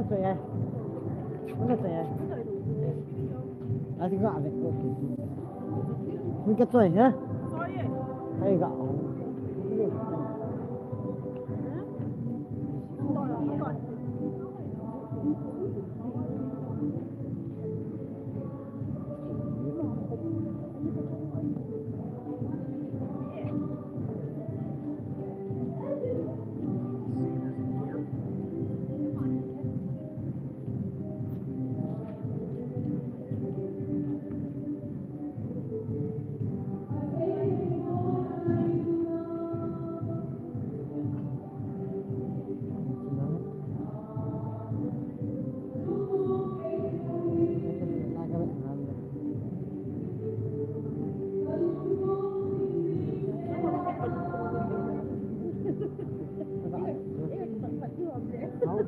tuổi à? Mấy tuổi à? À thì gạo này. Mấy cái tuổi nhá. Hay gạo.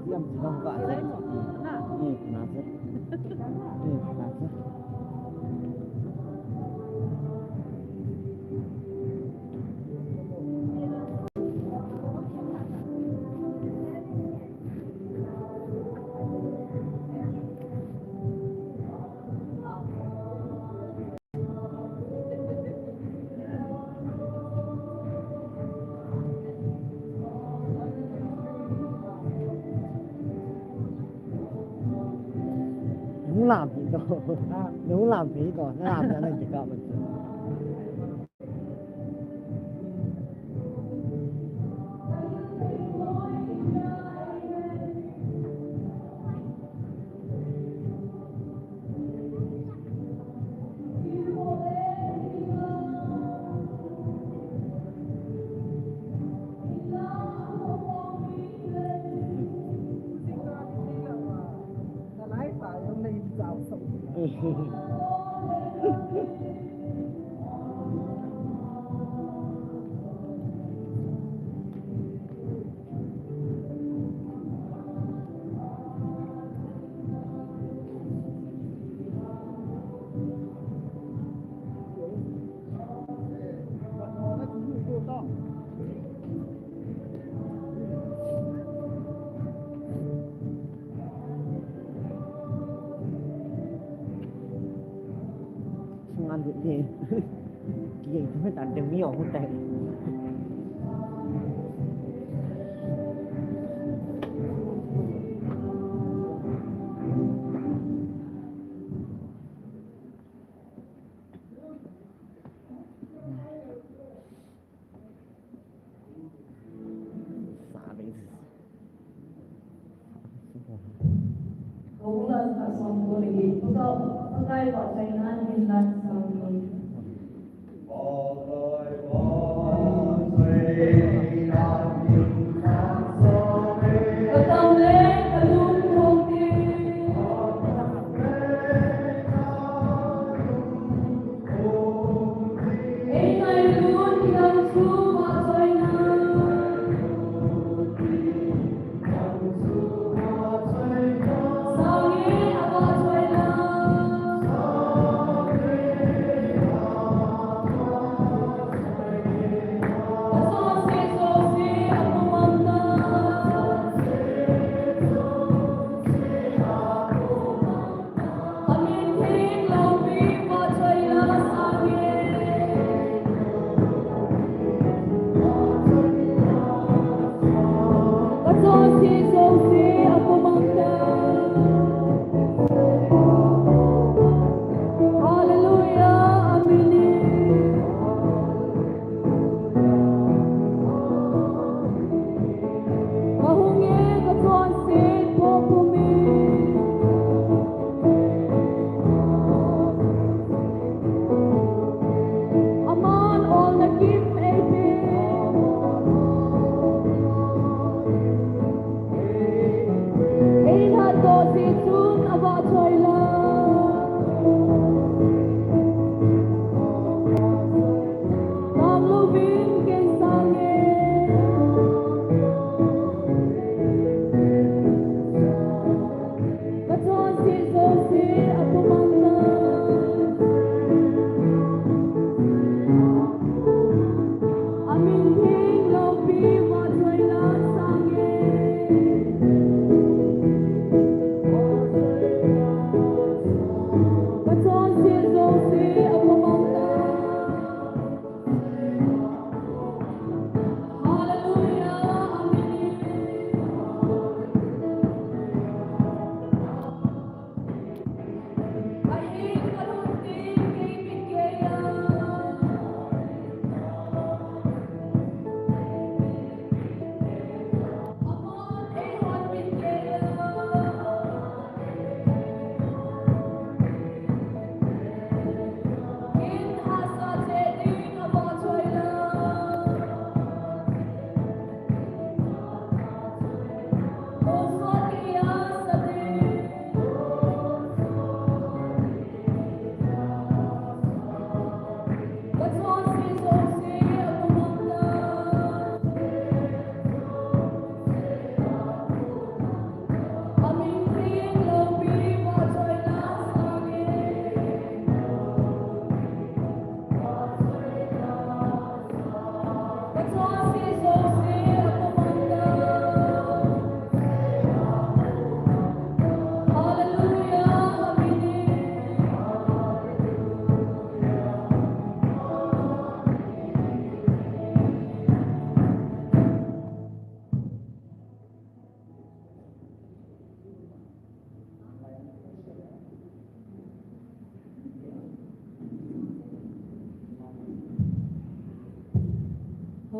Diam di bawah Pak Zek. Nih, kenapa? Nih, kenapa? Đúng làm gì đâu, đúng làm phí rồi, nó làm cho nên chỉ cọ mình. Không ăn được gì. Gì cũng phải tận đều nhiều không tệ. Ulas tak sombong lagi. Untuk pakai buat saingan hilang sombong.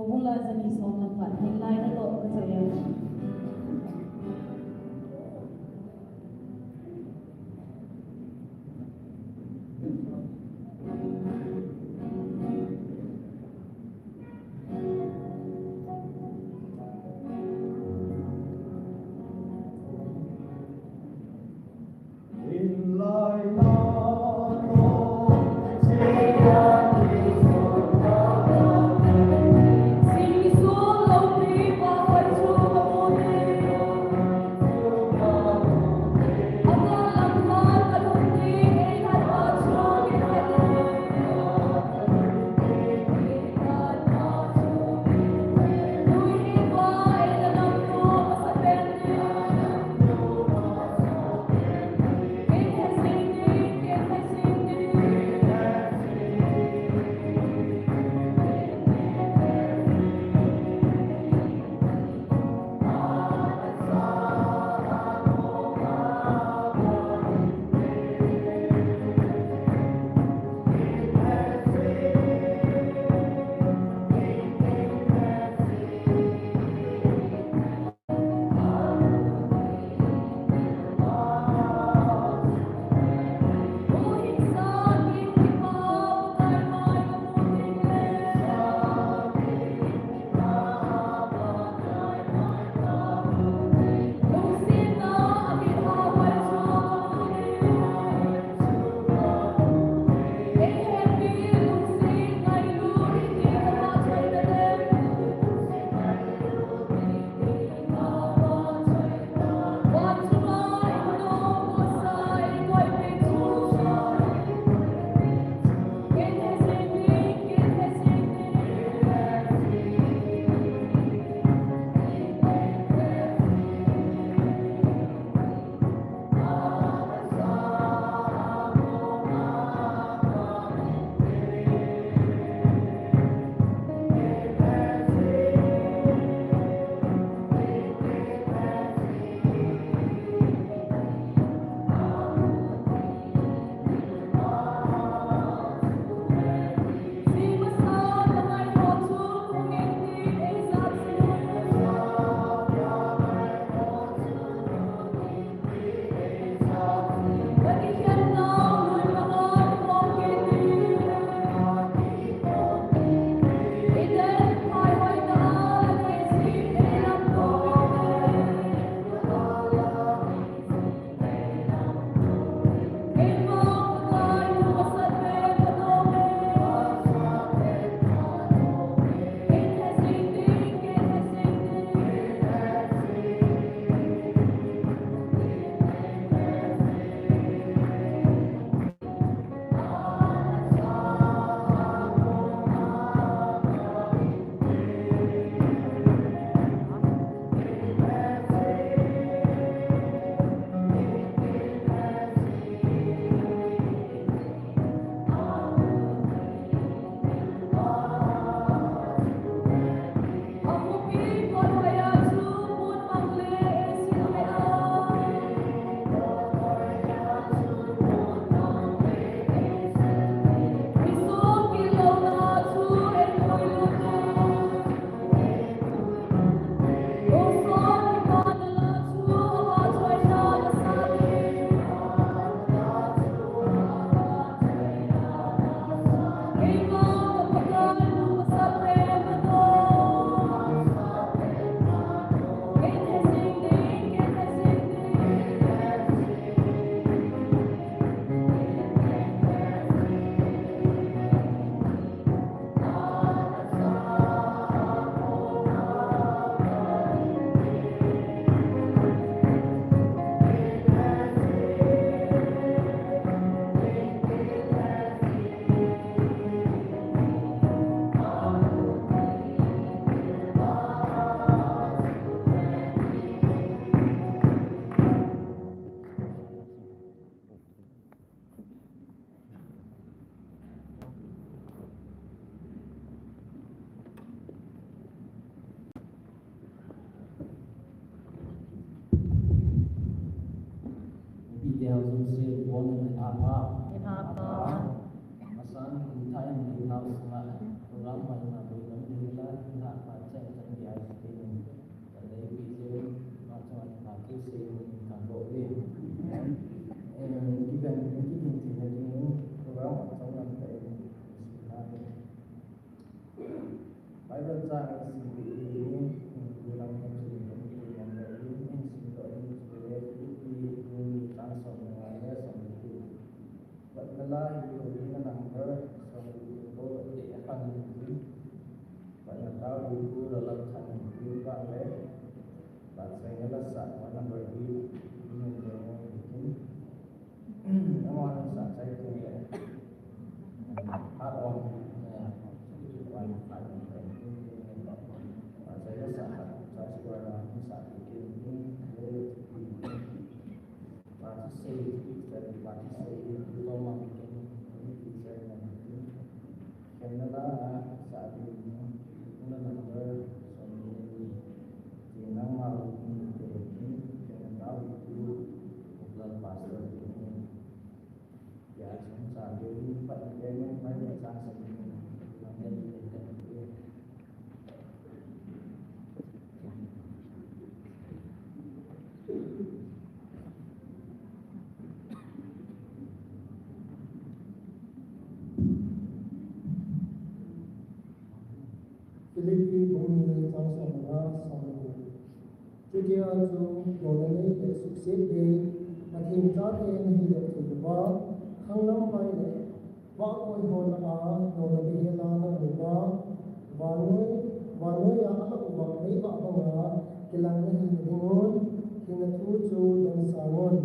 bula zani som na pat hilai na to ka saya Ideal sosial wonen apa apa masan time di house ma ramai na bulan nila nak baca macam dia sini. Jadi video macam macam sini kan boleh. Kita mungkin ini orang macam mana Bible trang ini dalam yang dari ini sebagai bukti transform mengalir sampai itu. Baiklah itu dengan number sampai itu dia akan itu banyak tahu itu dalam channel itu boleh. Bahasa Inggris sama number ini mungkin. Namun saat saya punya hard on saya sangat saya saat ini partisipasi dari partisipasi lama ini saya karena saat ini number ini nama ini dengan tahu itu bukan pasal ini ya saat ini pada yang banyak sangat Filipi bumi transformasi sama. Juga tu boleh sukses di makin jauh hidup kita. Hangram baik, waktu hola, hola bihala nama, wanui yang aku wanui apa kelang hidup, hingga tu dan sangon.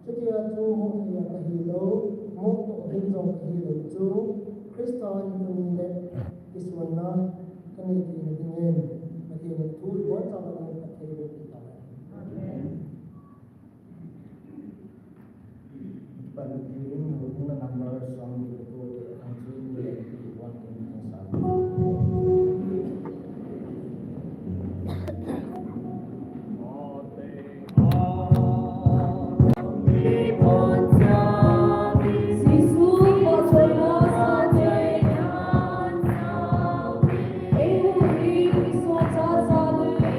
Juga tu mau yang hidup, mau hidup tu, Kristus ini iswana kami ingin makin tu buat sama dengan hidup kita. Pada diri hubungan number suami itu anjing yang dibuat dengan sama. Swat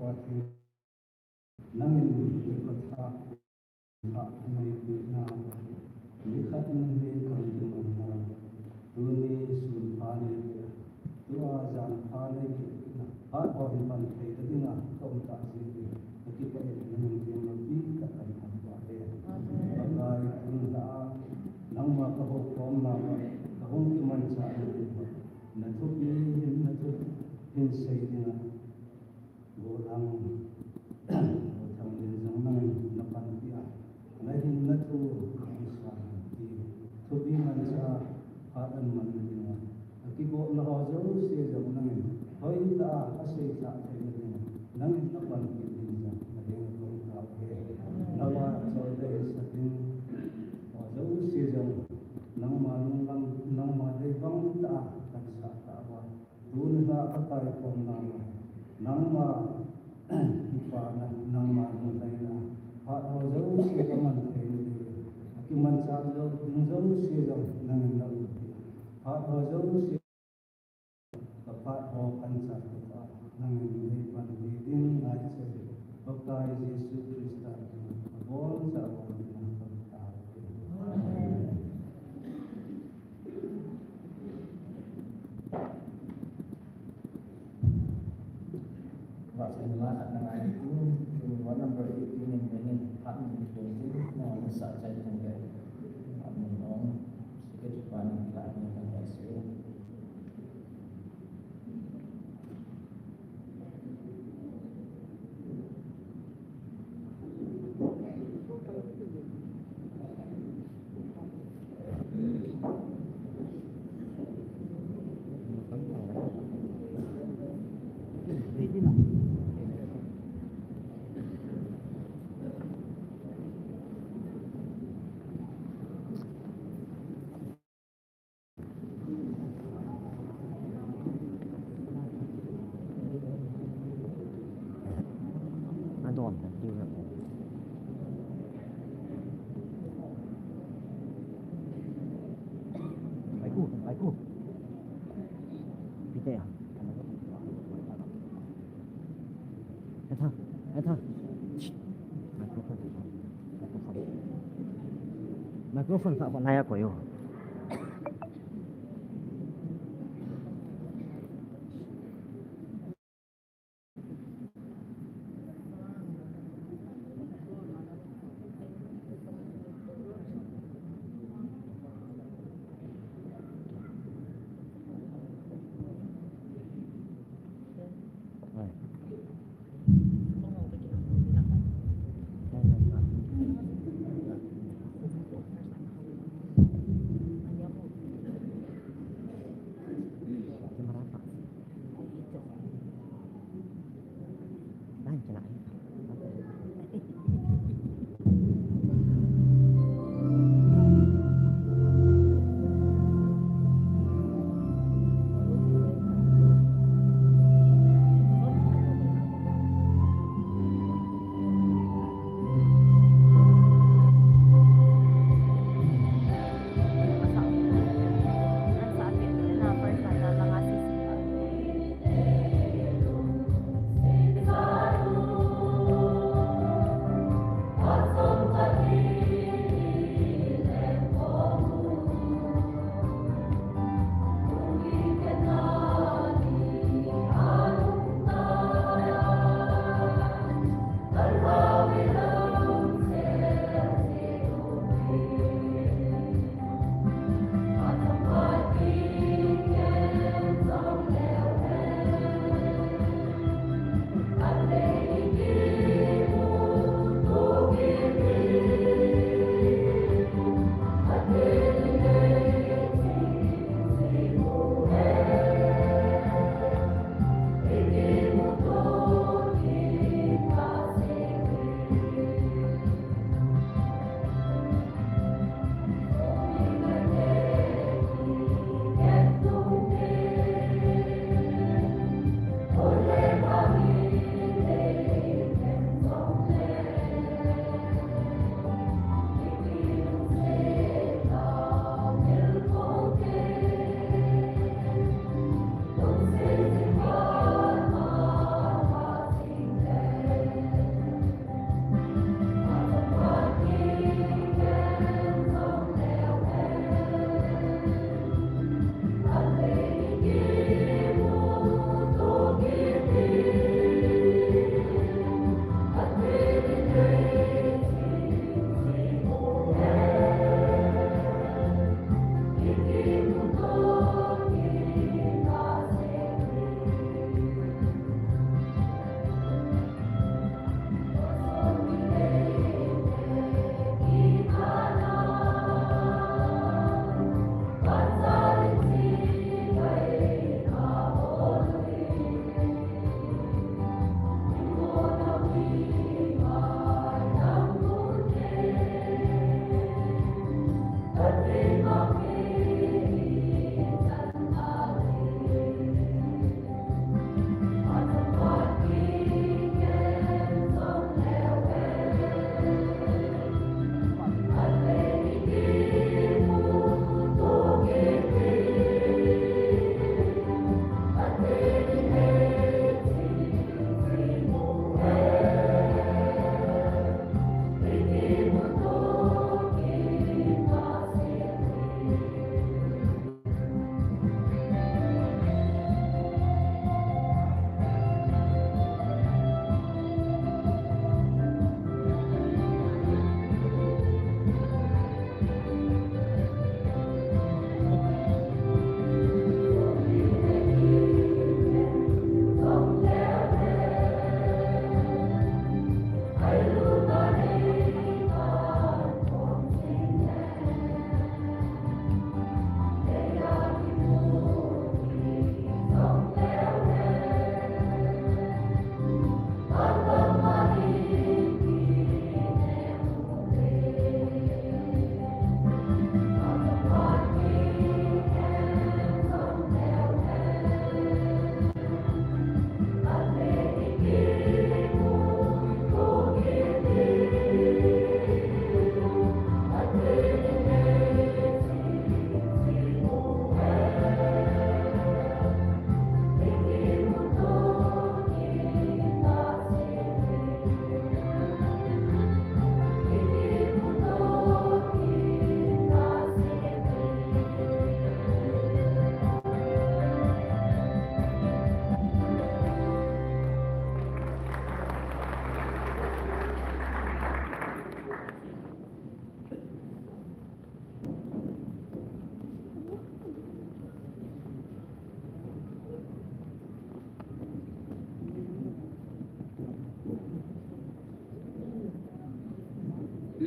Pati Nangin Ikota May Pina Likat Nangin Kandiman Tuni Sulpani Tua Jan Pali Hat Ohiman Kaidina Khom Tasiri Ketika Nangin Nabi Katan Hampare Bagai Nilhah Nama Kahok Khom Nama Kahong Iman Sa'in Natupi Natupi Sayyidina Golang Golang Linzang Napantia Lahin Natu Iswahanti Tupi Mansa Hadan Mandina Akibo Lahazaw Siyajam Nangin Hoy Ta Asay Sa Sayyidina Nangin Napantia Linzang Naging Kong Kape Nawa Sauday Satin Wazaw Siyajam Nang malungkang nang madaybang ta kansa tawa dun sa katay kong nang ipanan nang malungkay na hatawazaw siya man kayo akiman sa alaw nungzaw siya nang nauti hatawazaw siya kapat o kansa tawa nang ipan bidin ay sa pagkay Yesu Krista abon sa awang ng pagkakay. Rasulullah adalah itu warna berikutnya dengan hati berjumpa dengan sahaja juga menolong kehidupan kita dengan Yesus. Baikku. Kita ya. Eta. Mikrofon tak apa layak kok yo.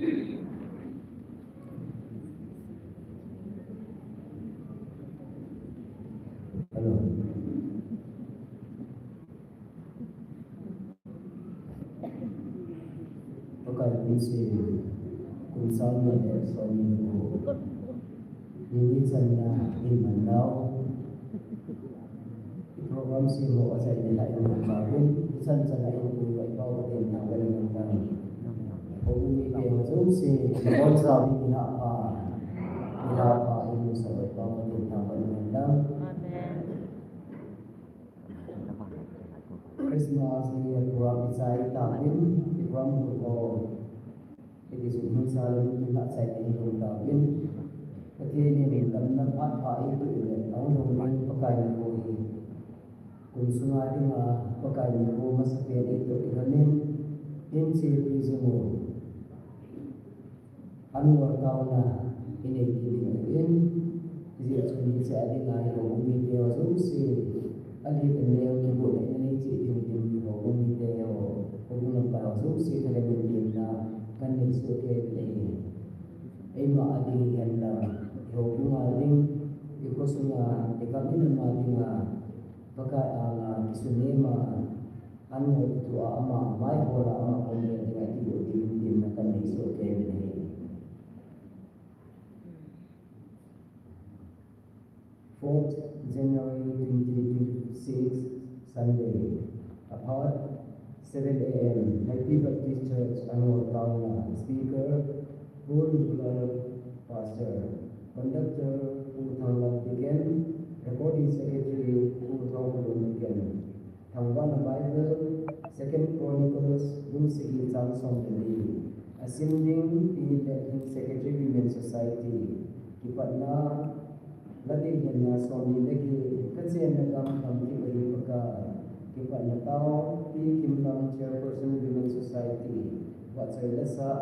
Hello. Okay, please consult me there so you know. Ini sana in Mandau. Program si mo sa nila yung sabon. Isan sana yung buhay ko din na galing ng kung may so si sponsor nila yung sa buhay ko din na galing ng Christmas ni program sa tamin program ko it is yung sa nila sa yung tamin. Kasi ini dalam apa itu orang orang pakai itu kung sungaling pakai itu masa pwede itu ilalim in si mo ano tao na inikiligin kasi ito sa ating ay umibigay so si alin niya yung kibo na initi yung umibigay o kung pa so si talagang na kanin so kaya ay maalihan na yung aling ikuso nga kami ng ating pagka ang kisunima ano ito ama may wala ama kung yan nga ibo din na kami so kaya din 4th January 2026 Sunday about 7 a.m. Happy Baptist Church Annual Town Speaker full pastor conductor Thangwan Diken, recording secretary Thangwan Thangwan Bible, 2nd Chronicles, Sigi Samson Dili, assembling the Secretary Women's Society, Kipatna, Lati na Swami Lagi, kasi nagam kami bagi pagka Kipatna tao, Kimlang Chairperson Women's Society, wat sa ilasa,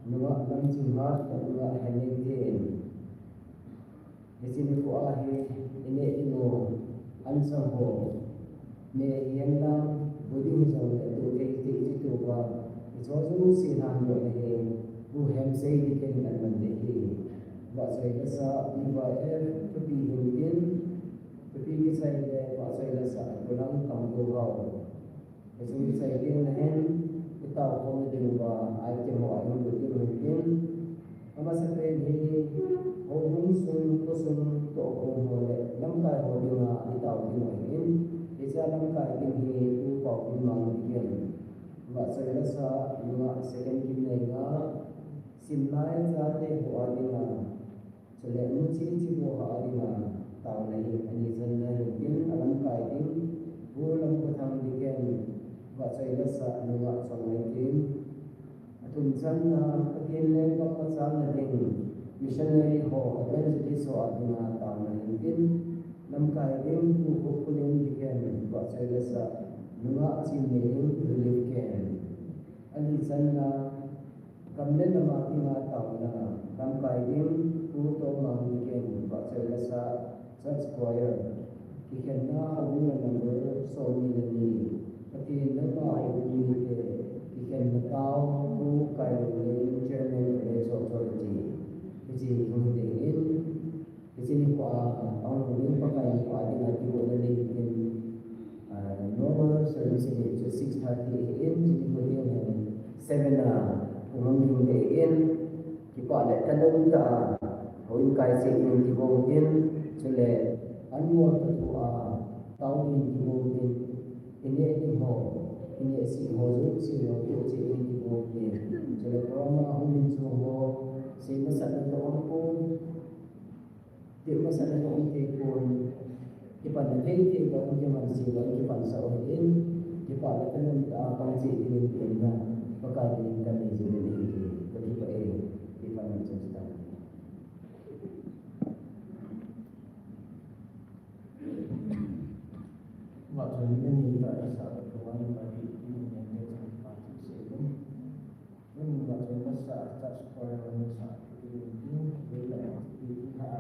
nuwa lang jinghat, nuwa hanigin. Di sini ko ahi ini ino ansang ho me yan lang budi misal itu itu ba itu azu sinan yo lehe bu hem sei diken an mandehi ba sai sa iba tapi hindin tapi kisai de ba sai sa pulang kambo hau itu sai din hen kita ko din ba ai ke mo ai budi hindin ama sa pe ni Khom sun to Khom hole lamkai ho dinga itaw din isa lamkai din hi tu pau din mang digen ba sa sa yung second kim nga simnai sa te ho adinga chale mu chi ho adinga taw nei ani zan na din lamkai din bu lam ko thang digen ba sa sa yung sangai din atun zan na again le ka pasal na din missionary ho evangelist ho aduna tama din lamkai din ku kulen diken ba sa nunga asin relief ken ali sanna kamne na matinga tawna lamkai din ku to mangiken ba sa church choir kiken na aduna number so ni pati na ba ni ke kiken na tao ku kai le chairman authority Jadi kemudian di sini orang mungkin pakai ada lagi boleh in normal service ini itu 6:30 AM jadi kemudian 7 orang kemudian kita ada tanda orang kaya ini kemudian jadi annual ketua tahun ini kemudian ini ho ini si ho si ini kemudian jadi orang mungkin semua sehingga saat itu orang pun dia masa itu orang pun kepada dia kalau dia masih baru kepada seorang ini kepada teman pangsi ini dia pakai ini kami jadi bagi kepada cerita waktu ini pada saat tuan bagi ini yang kita pasti sebelum waktu masa atas sekolah masa ini bila kita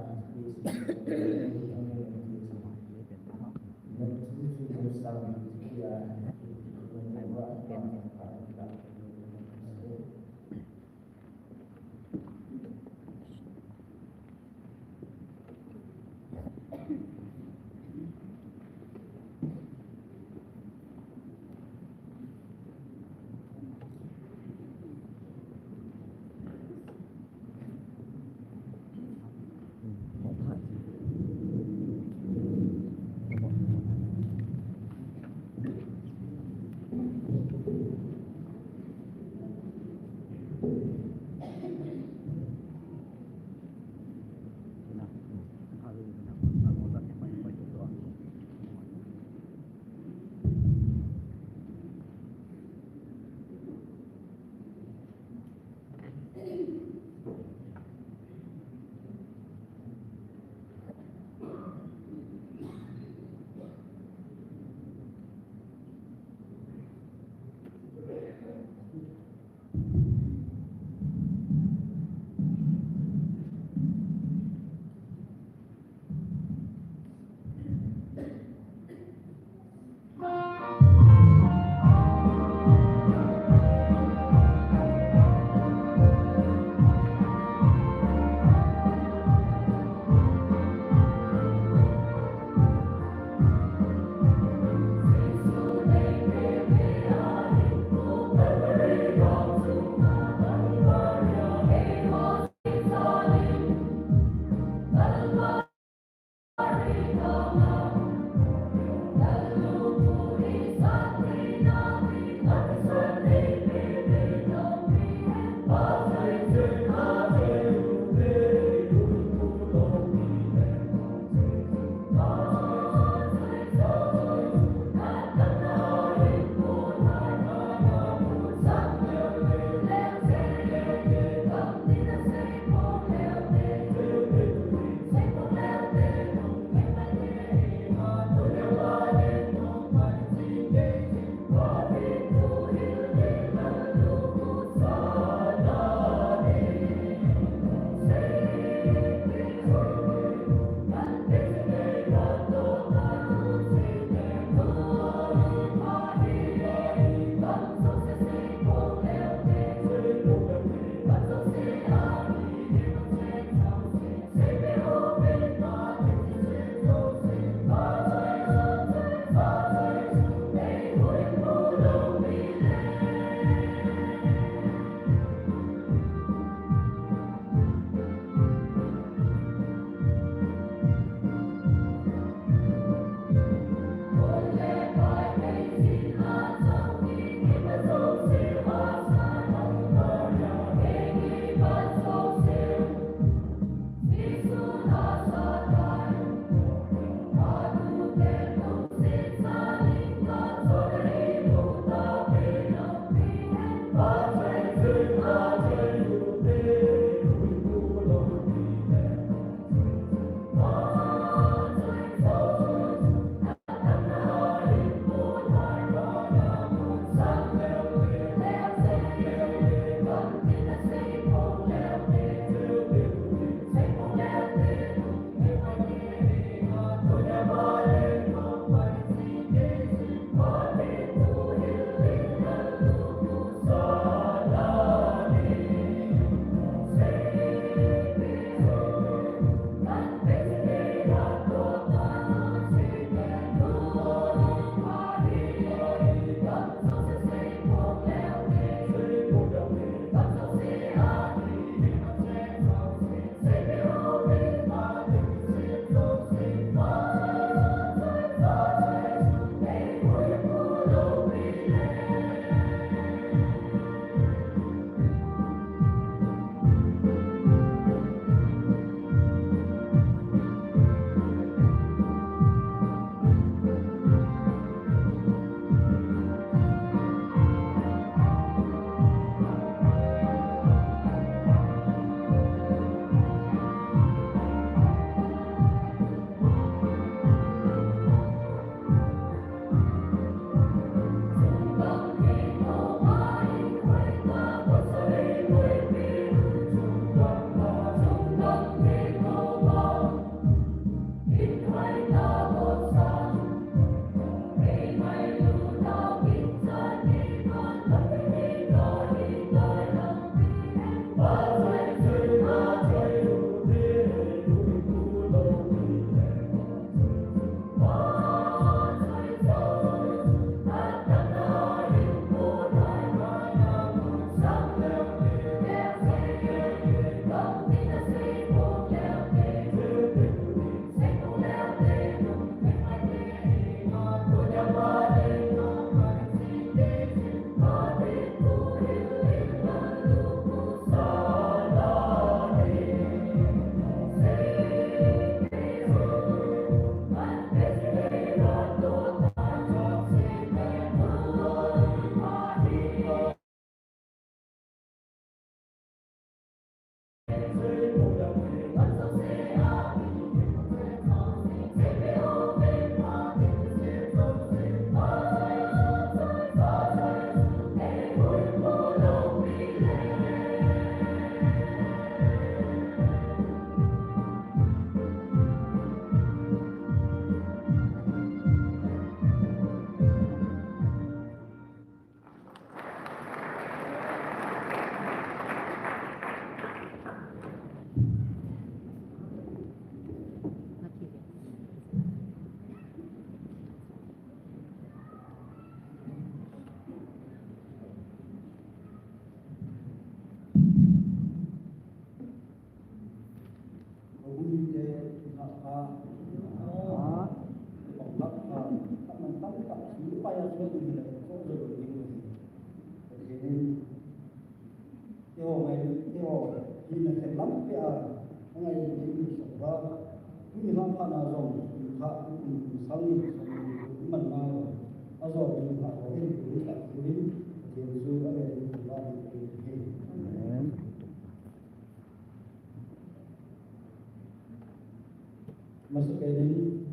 Masuk ke ini,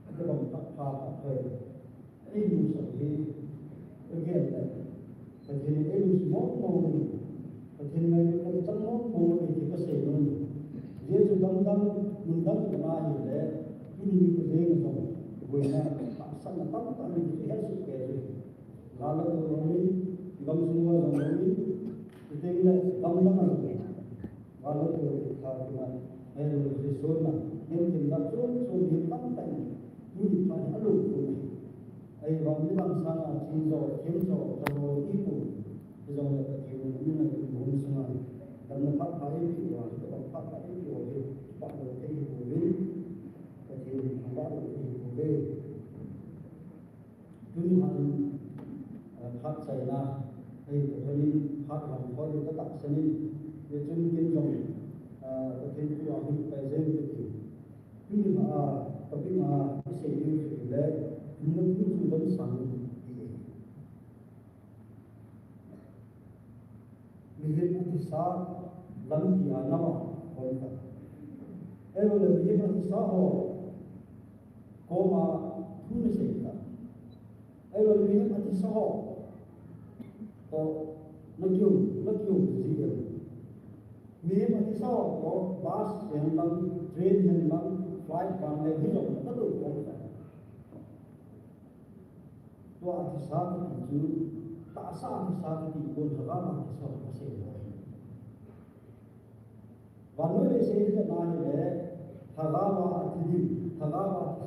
kita bangkit apa? Ini musuh again, but in the age more moment, but in the some more moment, it was a moment. There to Mundam, there, you need to say, when some of the has to carry. Rather than only, Gamsuma only, to take that Gamma, rather to have and the Sona, and the Lazo, so the content, you find a look for me. Ai vòng cái bằng sang là chín rồi, rồi ít phụ, rồi là cái như là cái bốn sang, đâm nó phát phải cái điều, cái bằng phát phải cái điều thì bắt đầu cái điều đấy, cái điều bắt đầu cái điều đấy, cứ hàng phát xảy ra, thì cái này phát hàng thôi cái tập sinh đi, cái chân kiến dùng, cái kiến của họ thì phải dễ được thì, cứ mà cái sự như thế đấy. Mình cũng vẫn sáng mình hiện tại sao lắm thì anh nào còn phải em là hiện tại sao họ có mà thu nhập gì cả em là hiện tại sao họ có nó kêu gì vậy mình hiện tại sao có bus hiện đang train hiện đang flight bằng này ví dụ nó đủ không phải tua thì sao thì chú ta sao thì sao thì con thằng mà thì sao nó sẽ rồi và nói về sẽ là nói về thằng mà thì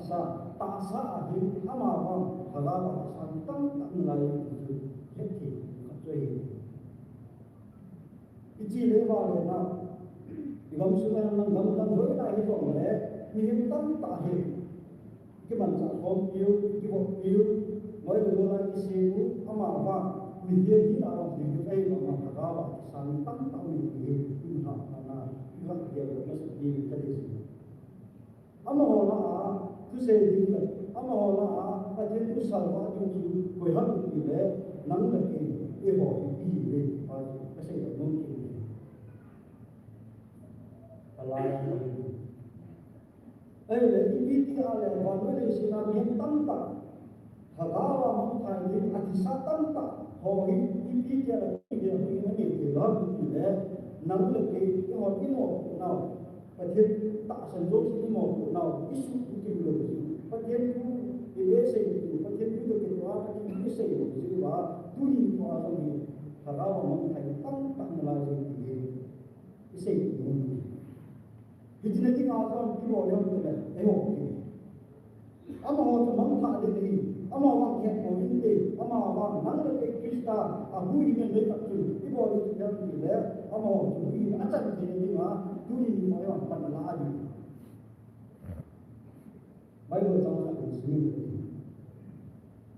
sao ta sao thì ama mà thằng mà sao tăng lại hết thì không chơi cái gì đấy vào để nào thì không xưa là ngầm với cái này rồi đấy nhưng tăng ta hết cái bản chất không yêu cái không yêu nói về đôi cái xe cũ ama và mình đi đi nào thì cái đây mà thằng mà sang tăng mình thì mình học là nó điều nó sẽ đi cái gì ama là thứ xe đi là ama là cái thứ thứ sau đó chúng tôi phối hợp với cái nắm được cái yêu cầu cái gì đấy và cái xe nó lại đây là cái gì thì là và nó là sự làm việc tăng tăng hagawa mong thay vì atisa tăng tăng họ cái gì là cái gì nó nhiều cái đó thì để nắm được cái họ cái một nào và thêm tạo sản xuất cái một nào cái số cái lượng và thêm cái để xây và thêm cái đó cái xây cái đó tu đi qua rồi hagawa mong thay tăng tăng là gì cái xây cái gì cái nào con cái bộ nó là cái hộ ama họ mong thay đi ama wang khen của những gì ama wang nắng được cái Krista vui nên lấy tập trung cái bộ đi theo gì đấy ama họ chủ ý ăn chân thì nhưng mà chú ý mọi hoàn toàn là gì bây giờ trong là cái gì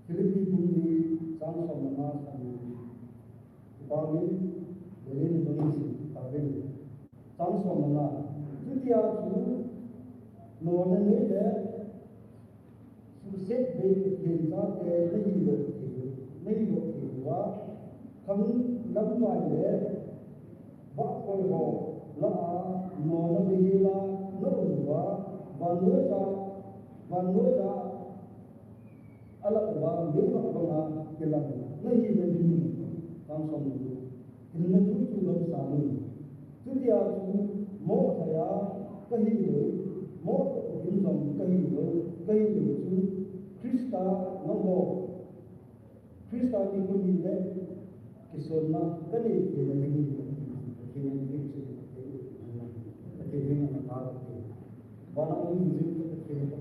Philippines cũng đi trong sông Nam sông Quảng Ninh để lên Indonesia tại bên trong sông Nam thứ kia chú nổi lên đấy xét về hiện ra cái này được thì quá không nắm ngoài để bắt con hồ la no na bi la no wa van no da ala ba le ba ba ke la na hi na bi kam som ni in na tu lo sa ni tu dia tu mo tha ya ka hi lo mo in som ka hi lo tu krista no mo krista ni ko ni le ke so na ka ni ke na ni ke ni ni ke ke ni na ka ke ba na ni ni ke ni ka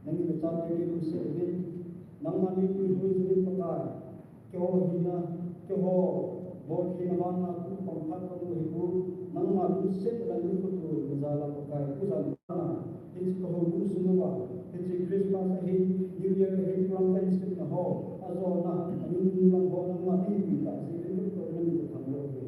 nang ni cha ni ku se ni nang ma ni ku ni ka ke ho ni na ke ho bo ki na ma na ku pang phat ko ni ku nang ma lu se la lu ku tu za la ko kai ku za na ni ko ho ku su no wa ni Christmas hi New Year hi from Thanksgiving na ho azo na ni lang ho nang ma ni bi ta se ni ko ni ko thang lo ke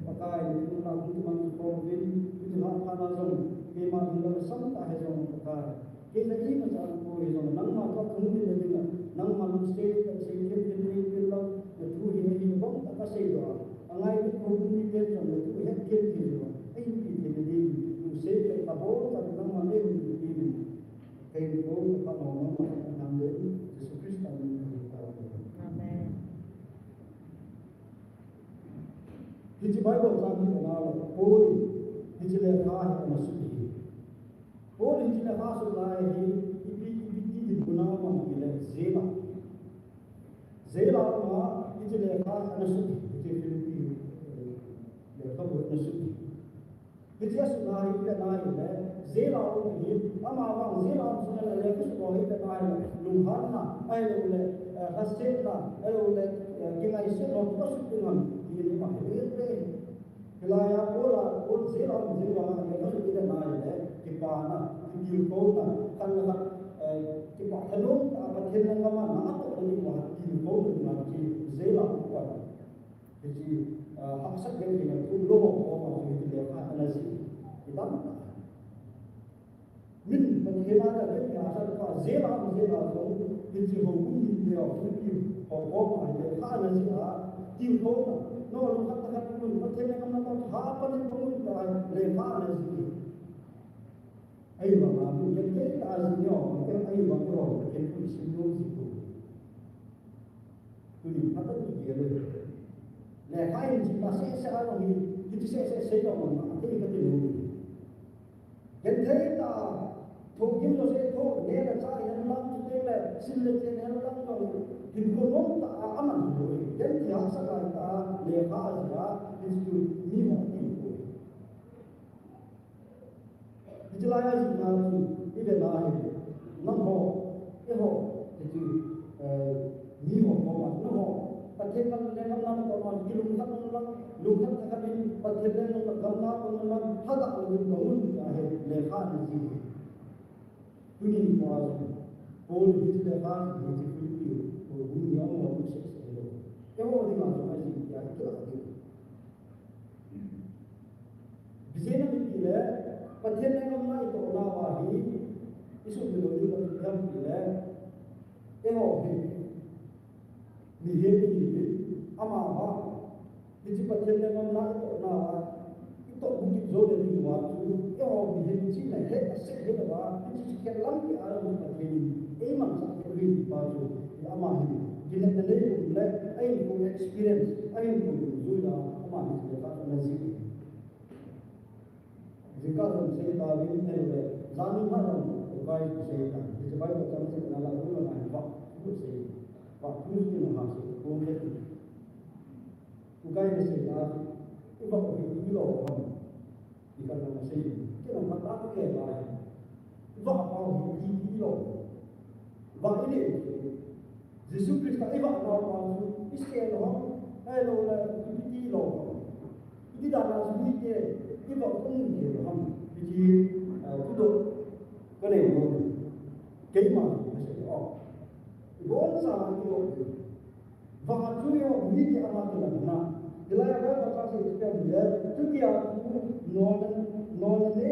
pakai ni ku na ku man ko vin ku na pa na zo ke ma ni lo sam ta he zo pakai ke na ni ma sa ko he zo nang ma ko ku ni ni na nang ma lu se ta se ke ni ni lo na tu hi ni bom ta ka se do angai ni ko ni ke zo na tu he ke ni zo ai ni ni ni tu se ke ta bo ta nang ma ni ni cây phố có màu nó nằm đến Jesus Christ là Amen. thì chỉ Bible ra như thế nào là bôi thì chỉ là phá mà xuất hiện bôi thì chỉ là phá xuất lại thì bị guna mà bị là dễ là mà thì chỉ là phá nó xuất hiện thì Philippines để không được nó xuất hiện thì chỉ xuất lại cái này là dễ là thì ama bang dễ là xuất lại là cái số hiện tại là lùng hạt na ai là hasset na ai là cái ngày sẽ nó có xuất hiện thì nó phải biết đấy Hilaya bola bol zero yang itu kita naik kita na di kota kan na kita hello apa kita nama na apa ni mah di kota na di zero apa jadi haksak yang kita tu loh apa yang kita lihat analisis kita min penghina ada yang asal apa zero tu jadi hukum dia hukum apa ada analisis di kota no lu kata lu percaya kamu nak apa ni kamu lepa nasi ayo mama lu jadi kita azinyo kita ayo bangro kita pun sinyo situ tu ni apa tu dia le lepa ini jika saya orang ini itu saya orang apa ini kita lu jadi kita thogim lo se tho ne la cha yan lam tu te le sin le te ne lam lo din ko nom ta aman lo yan ti ha sa ta le ha za is to ni mo ni ko bijlaya ji na tu ide na he nam ho e ho ti ni ho ko ma no ho pathe kan le nam nam ko ma ki lu kan nam lu kan ta kan pathe le nam gam na ko nam ha da ko ni ko mun ta he le ha ni ji Tuning kuasa, pol itu dah jadi filter, pol yang mau sukses itu. Yang mau dimasuk lagi, ya itu lagi. Di sini bila pasien yang mana itu orang wahi, isu melodi yang bila, mau ni ama di pasien yang mana itu orang wahi. Itu mungkin zona di luar tu, yang orang sini nak asyik dia bawa, itu sekian lama di arah muka ini, emang sakit ini baju, amah ini, jenis jenis mulai, ayo pun experience, ayo pun zona, amah ini lepas nasi. Jika saya tahu ini ada, zaman mana ukai saya tahu, sebab macam saya kenal lalu mana, waktu itu menghasil, kemudian ukai saya tahu. Iba ko hilo ham ika na sei ke na mata ke ba iba ko hilo ba ini Jesus Christ iba ko ba iske no hello la hilo ini dah na sini ke iba ko ni ham ji kudo kene ko ke ma se oh bon sa ko ba tu yo ni ke amatu na Nilhah apa sih kita lihat tu dia non le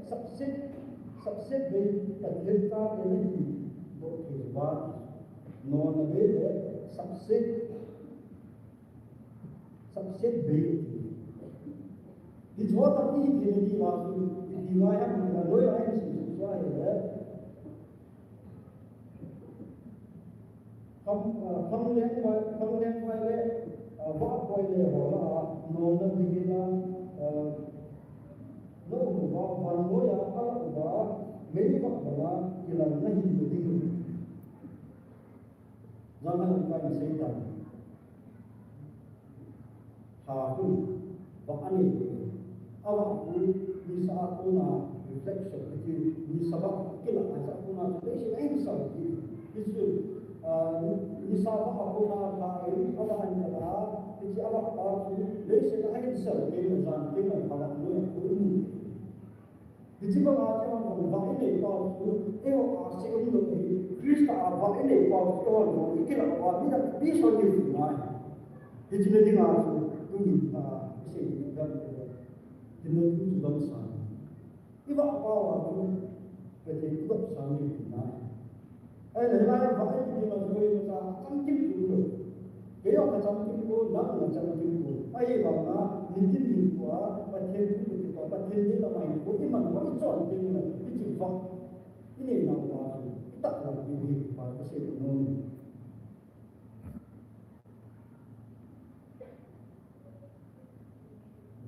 सबसे बड़ी तकलीफता नहीं वो इस बात non le सबसे बड़ी di thì chúa ta đi thì đi vào thì ngoài em là đối với anh sự chúa ấy đấy không liên quan đến võ quay để họ là nô nô thì là nó cũng có phần mỗi là có mấy cái là chỉ là nó nhìn được đi do nó phải xây dựng hà phu và anh ấy awak pun bisa puna reflection itu bisa kila aja puna itu yang sama itu bisa puna kai awak hanya itu awak tahu lesi yang sama ini zaman kita kalau itu itu bahagia orang ini kalau itu asing itu Krista awak ini kalau orang kila awak tidak bisa dibuat itu jadi nggak ini Dinner to the sun. If I power but they put up some in nine. And the line of five people was something to do. They are something to go, not something to go. I have not intended to, but they do it, but they did a mind. What even what is on thing, which is fun. In a now, that will be by the same moment.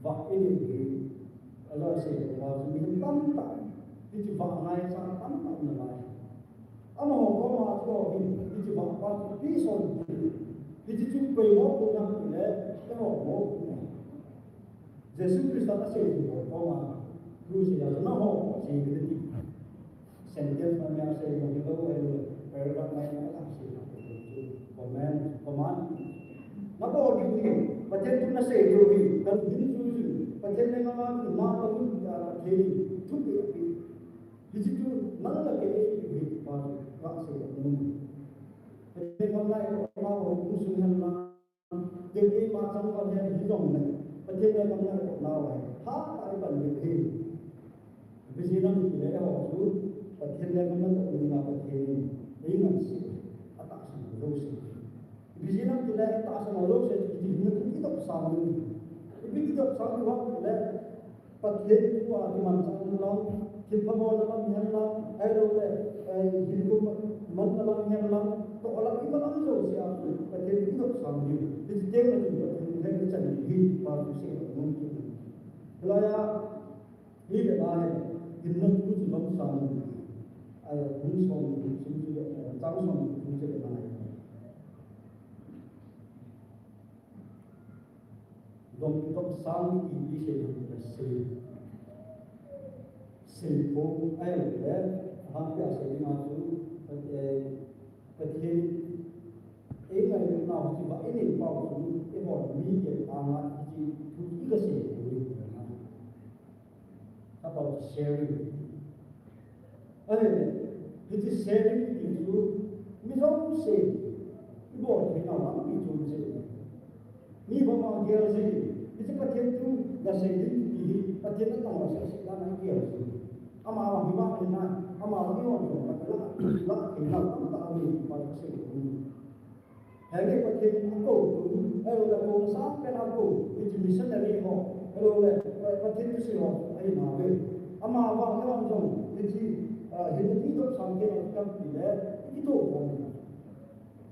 Và ini Allah say was min tamta itu bangai sang tamta nalai amo ko ma ko itu bangpa pison itu cukup yo pulang ile to mo Jesus Christ ta say ko ma lu say ya na ho say itu sentence ma ya say ko ko paragraph ma ya la say command na ko di Pachen tu na say jo hi kan din su pachen ne ma na ta lu ke tu ke hi tu na la ke hi pa ka se nu pachen ma lai ko ma ho ku su han ma de ke ma sang ko ne hi dong ne pachen ne ma na ko na wa ha ta ban ni hi bi ji na ni le ho su pachen ne ma na ko ni na pachen ni na si ata su ro si Bisina kita tak selalu sedih kita bersama ini. Tapi kita bersama waktu kita pakai itu ada macam lang, kita mau dalam yang lang, ada hidup mana dalam yang lang. To orang kita lang tu siapa pakai itu bersama ini. Jadi jangan kita cari hidup baru siapa mungkin. Kalau ya ini adalah hidup itu sebab bersama. Musuh itu jangan musuh itu mana. Donc sang qui dit c'est pour elle remplir ses dimensions peut-être et là now qui va aider pas vous et bon lui qui a ma qui tout que c'est about sharing it is sharing into we don't say bon you know we don't say ni bawa dia sendiri. Itu pakai tu dah sendiri di pakai tu tahu saya sudah nak dia sendiri. Ama awak hilang mana? Ama awak hilang mana? Lah hilang tak ada pada sendiri. Hari pakai aku tu, kalau dah kau sampai aku itu bisa dari kau. Kalau pakai tu sih kau, ayo nak. Ama awak hilang tu, itu hidup sampai aku bila itu kau.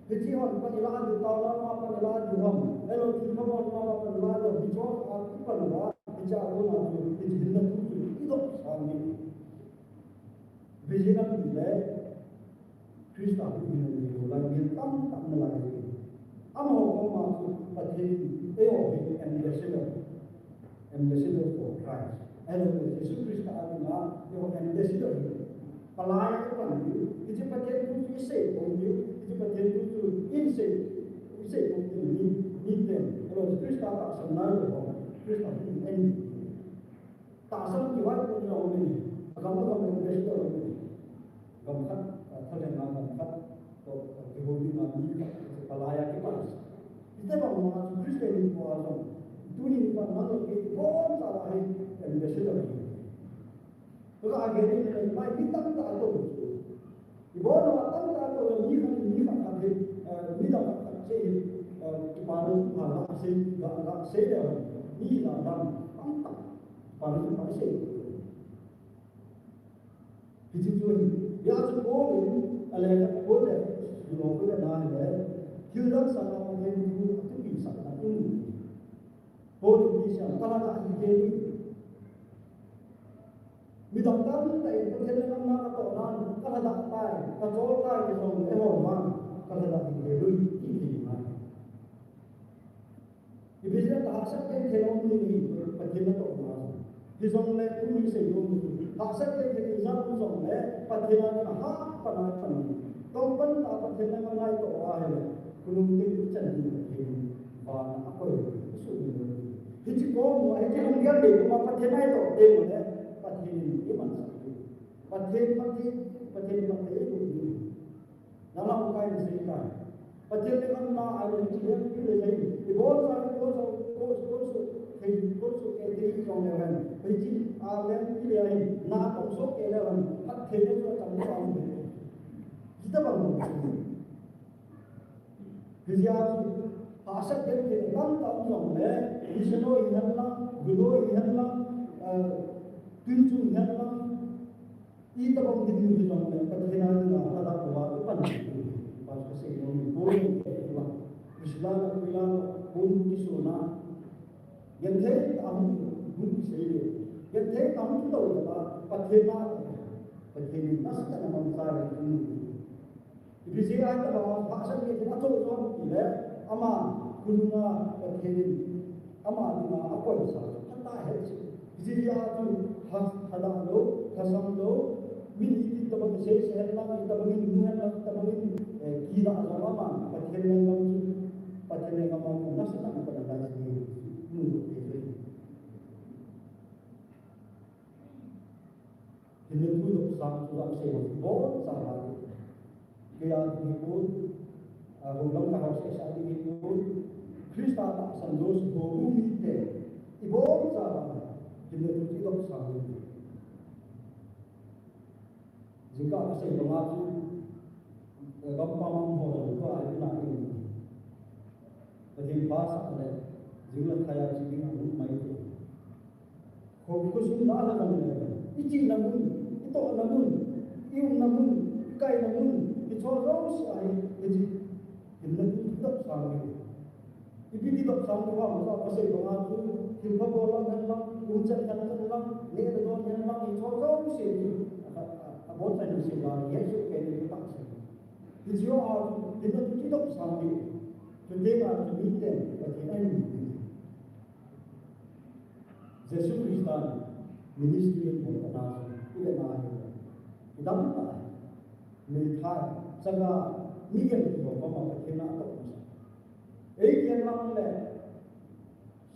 Jadi orang penilaan tahu nama penilaan Khom. Kalau kita mau nama penilaan dijual aku penilaan bicara orang itu jenis itu sama. Bicara bila Krista ini lagi tam melaju. Amo masuk pada ambassador for Christ. Kalau Yesus Krista adalah ambassador. Pelayan itu pakai itu isi, itu pakai itu isi ini kalau Krista tak sebenarnya Krista ini tak sebenarnya pun orang ini kamu Krista ini kamu kan terdengar kan kehudi mati pelayan kita kita mau masuk Krista ini puasa dunia mana kita pun salah ini ambassador ini. Kalau agen ini mai kita tak tahu. Ibu orang tak tahu ni kan ni dah saya baru malah saya dah ni dah tak. chui ya chu ko ale ko de lo ko de na le thil dak sa na ke tu tu bi sa na tu ko ni sha kala da ni ke mi dom ta ni ta ko thel na na ka to na kala da tai ka zo tai ke so e ho ma kala da ni ke lu ki ki ma ki bi sa ta sa ke ke lo ni ni pa thil na to ma ki so le tu ni se yo ni ta sa ke ke sa tu so le pa thil na ha pa na pa ni tông vẫn ta có thể là ngay tổ ai là cùng cái chân thì và nó có được sự thì chỉ có một cái không biết để mà có thể ngay tổ đây một đấy và thì cái bản sắc và thêm các cái và thêm các cái của mình nó là một cái gì cả và thêm cái con nó ai cũng chỉ biết cái gì thì bố ra cái bố số thì bố số cái gì trong này là thì chỉ lên cái này na tổng số cái là phát thêm nó trong trong kita bangun. Kerja aset yang kita tahu somle, isno ihanlah, gulo ihanlah, tunju ihanlah, kita bangun di somle. Perjalanan kita ada buat apa ni? Pas kesini boleh kita Islam bilang pun kisuna. Yang saya tahu pun saya. Yang saya tahu itu adalah perjalanan nasib nama saya ini. Ibisi ayat bahwa bahasa kita atau orang kita ama kununga perkenin ama lima apa bisa kata hebat. Ibisi ayat tu hadam lo hasam lo min itu tabang sehat lah kita bagi dunia lah kita bagi kira agama perkenin agama nasib nama pada dalam ini. Ini tu satu sehat बहुत सारा Kaya hipun, hulang ka hause sa ating hipun, Krista ta sandos bumi te, ibon sa kinatutilok sa amin. Jika kasi lumasu, gampang mo ko ay natin. Paging basa ka jingla kaya sige ang may ito. Kung kusong na naman, iti namun, ito namun, iyong namun, kay namun, ito rose ay iti kinatutulak sa amin. Ibigidok sa amin ka, masa kasi lumasu, kilpabolang yan lang, unsan ka na lang, niladon yan lang, ito rose ito. Abot sa nyo sila, yeso kayo nilitak sa amin. Ito yung kinatutulak sa amin. Today are to meet them at the end. Jesus Christ ministry của ta cái này đóng lại người thay sang là niệm của các bạn thiên hạ cộng ấy thiên long này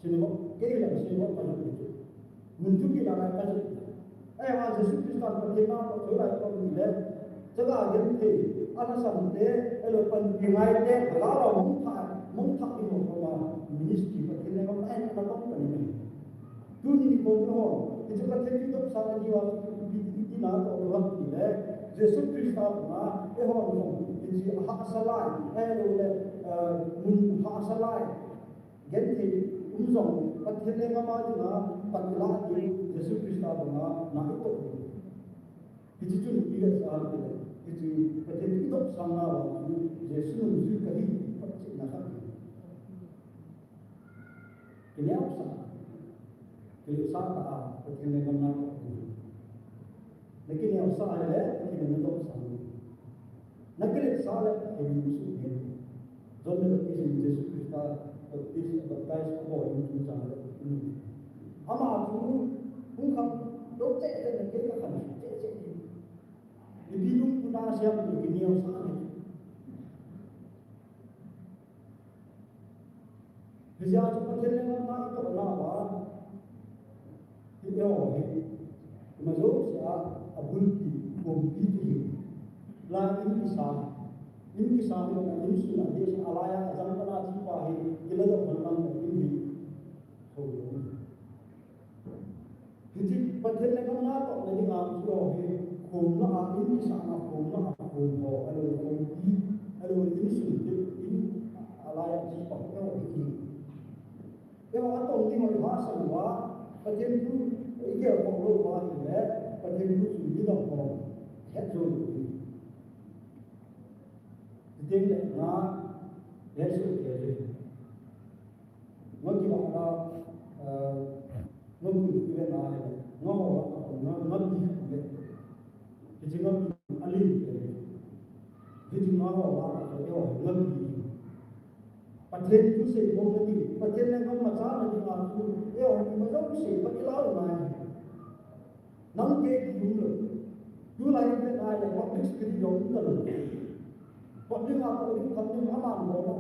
xin lỗi cái là xin lỗi phải được mình chúc cái là cái gì ai mà Jesus Christ của thiên hạ cộng trở lại con mình đấy chắc là những thì anh sẵn thế ấy là phần ngày đấy đó là muốn thắc cái một cái ministry của thiên hạ cộng anh là không cần gì tu ni ko ko itu kan jadi tu sama jiwa di na to orang ni le Jesus Kristus na ho no ji ha salai lo le mun ha salai gen thi umzong pathele ma di na patla di Jesus Kristus na to itu tu ni le sa itu pathele tu sama wa Jesus nu ka hi patsi na ka ini apa Kalau sahaja kita mengenal itu, लेकिन ये अवसर आया है कि मैंने तो सामने नकली साल है कि मुझे जो मेरे किसी जैसे किसका किसी बताए इसको बहुत ही जाने हम आप उनका लोग चेहरे में क्या करना चेहरे ये भी लोग पुना से हम लोग ये अवसर है विचार जो पहले में ना तो बना हुआ itu masuk saya abulti kompiti lagi kisah ini sudah dia alaya azam kana sipahi ilaga pannam ini jadi padahal kana to lagi ngam so he khomna ini kisah khomna khombo alo kompiti alo ini sudah ini alaya sipahi ini ya atau ini mau bahasa luar Paten tu, ia orang luar ni, paten tu sudah dah orang. hết rồi tiếng lệ nó hết sự kể rồi nó chỉ bảo là nó bị cái này nó đi không biết thì chỉ nó anh linh thì chỉ nó bảo là cái nó bịประเทศทุกสิ่งมองกันดีประเทศนั้นก็มาสร้างในงานคุณมันต้องสิ่งประเทศเราไหมนั่งเก่งยุ่งเลยดูอะไรเป็นอะไรว่าเป็นสิ่งยุ่งตลอดวันนี้เราต้องทำให้อามาโมนะ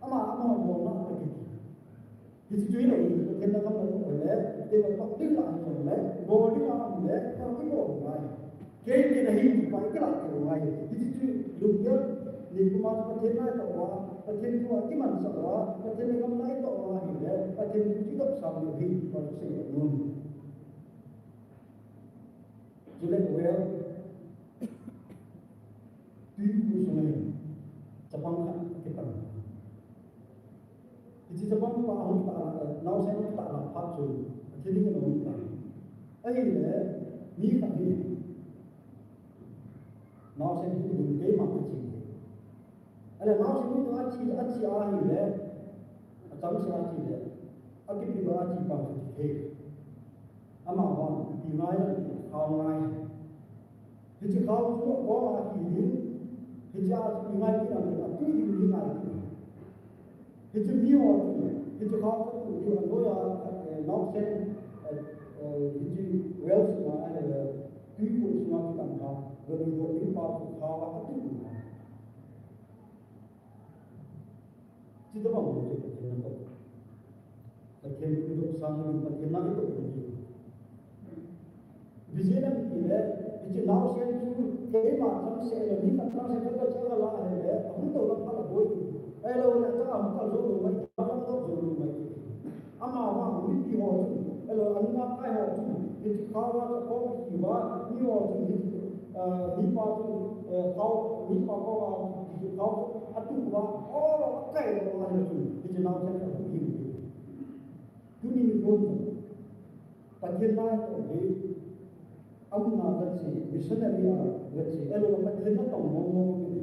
อามาโมนะไปกินที่จุดนี้ประเทศนั้นก็มันไปแล้วเดี๋ยวเราต้องหลังจากนั้นโบนี่มาแล้วเราไม่บอกไปเก่งที่ไหนไปก็หลังจากนั้นที่จุดลุงเยอะนี่ก็มาประเทศนั้นต่อว่าประเทศที่มันสว่าประเทศนี้ก็ไม่ต่อว่าอยู่แล้วประเทศที่ต้องสร้างอยู่ที่มันเสียเงินจุดเล็กเวลที่ผู้สมัยจะบังคับกิจการที่จะบังคับเอาตาเราใช้ตาพัดจูที่นี่ก็ไม่ได้ไอ้เนี่ยมีกันที่เราใช้ผู้ดูเกมมาจริงअरे माँ से भी तो अच्छी आ ही है अचानक से अच्छी है अभी भी बड़ा अच्छी बात है अमावा बीमारी खावाई हिच खाव जो वो आती है हिच आज बीमारी की अंदर अति बीमारी हिच भी होती है हिच खाव तो जो वो यार नॉक से हिच वेल्स ना है तीन को सुना की तंखा वो जो भी पाप खावा अति tidak mau untuk berjalan kok. Tapi untuk sangat berjalan itu begitu. Bisa kita itu lalu saya itu kema sama saya lebih macam saya kata cara lah ya. Aku tahu lah kalau boy. Kalau nak cakap aku tahu dulu mai, aku tahu dulu mai. Ama awak mesti orang. Kalau anda kai orang, itu kawan kau siapa, ni orang itu ni pasal kau ni pasal kau atu ba oh kai ba itu itu nama saya begini ini pun penjenayah itu amna bersi missionary bersi elo penjenayah tahu ngomong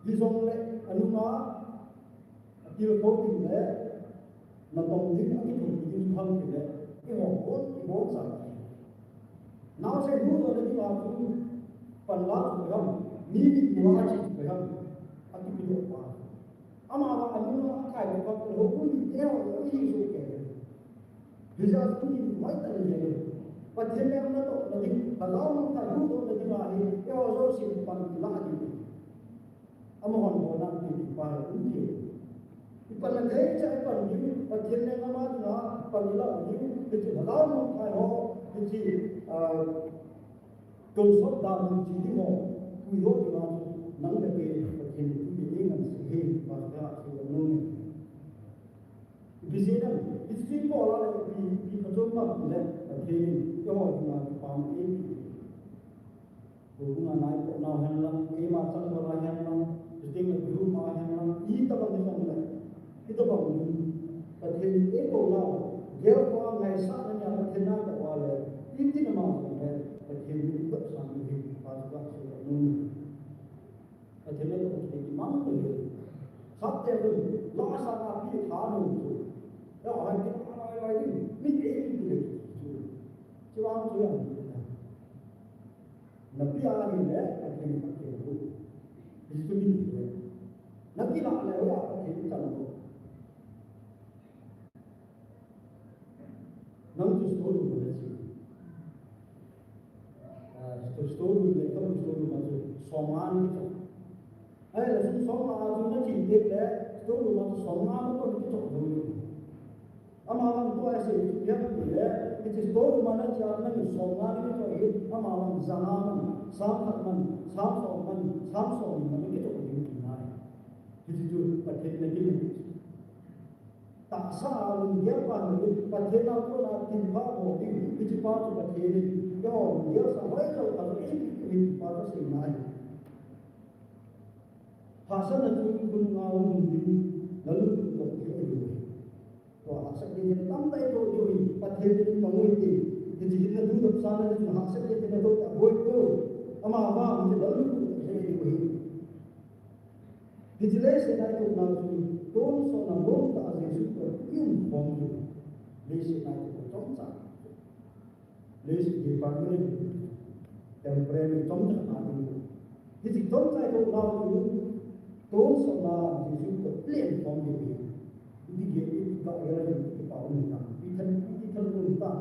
di zone anuna til kau ini natong ni aku tu di hang ini ini sangat now saya dulu ada di waktu panlah program ni di mana sih program aku pilih apa ama anu kai ko ko ko ni teo ni so ke bisa tu ni mai ta ni padhe me amna to nabi balaw ta ru to nabi ma ni e o so si pan la ni ama hon ko na ni pa ni ipan la dai cha pan ni padhe me ama na pan la ni ke balaw mo kai ho ki to so da ni ji ni mo ku yo ni ma nang le ke padhe ni ni nang se pada sebelum di sini istri pola di percuma le tapi yo cuma pam ini hubungan naik na hanlam ini macam pola hanlam jadi guru ma hanlam ini tak boleh sampai itu baru tapi ini pola dia pola ngai sana yang berkena pola ini nama pola tapi ini tak sampai pada sebelum tapi itu jadi mana Sabtu itu lama sangat dia tahu itu. Ya orang kita orang ini itu. Cuma tu yang. Nabi Allah ini akan itu. Itu ini. Nabi Allah itu akan itu kalau. Nanti story boleh sih. Story itu kan story macam soman itu. Ada satu soal ajunan cinta le, itu rumah soal itu kita dulu. Amalan tu ऐसे dia le, itu story mana jalan ni soal itu itu amalan zaman, samman, mana kita dulu ni. Itu tu pakai lagi ni. Tak sah dia pun pakai nak pun nak timpa bodi, itu patu pakai ni. Yo dia sampai kalau ini patu senai. Hasan itu pun ngawung di lalu berkeli. तो हासिल के लिए तम तय तो जो ही पत्थर की कमोई थी ये जितने दूर नुकसान है जो हासिल के लिए तो वो ama ba mi lo lu he he vigilance na ko na tu don so na mo ta Jesu ko yum khom ni le se na ko tong sa le se ki pa ni temporary tong sa na ni thì tông sai đâu nào cũng tông số nào thì chúng ta liền phong điều gì thì cái gọi là cái bảo người ta cái thân người ta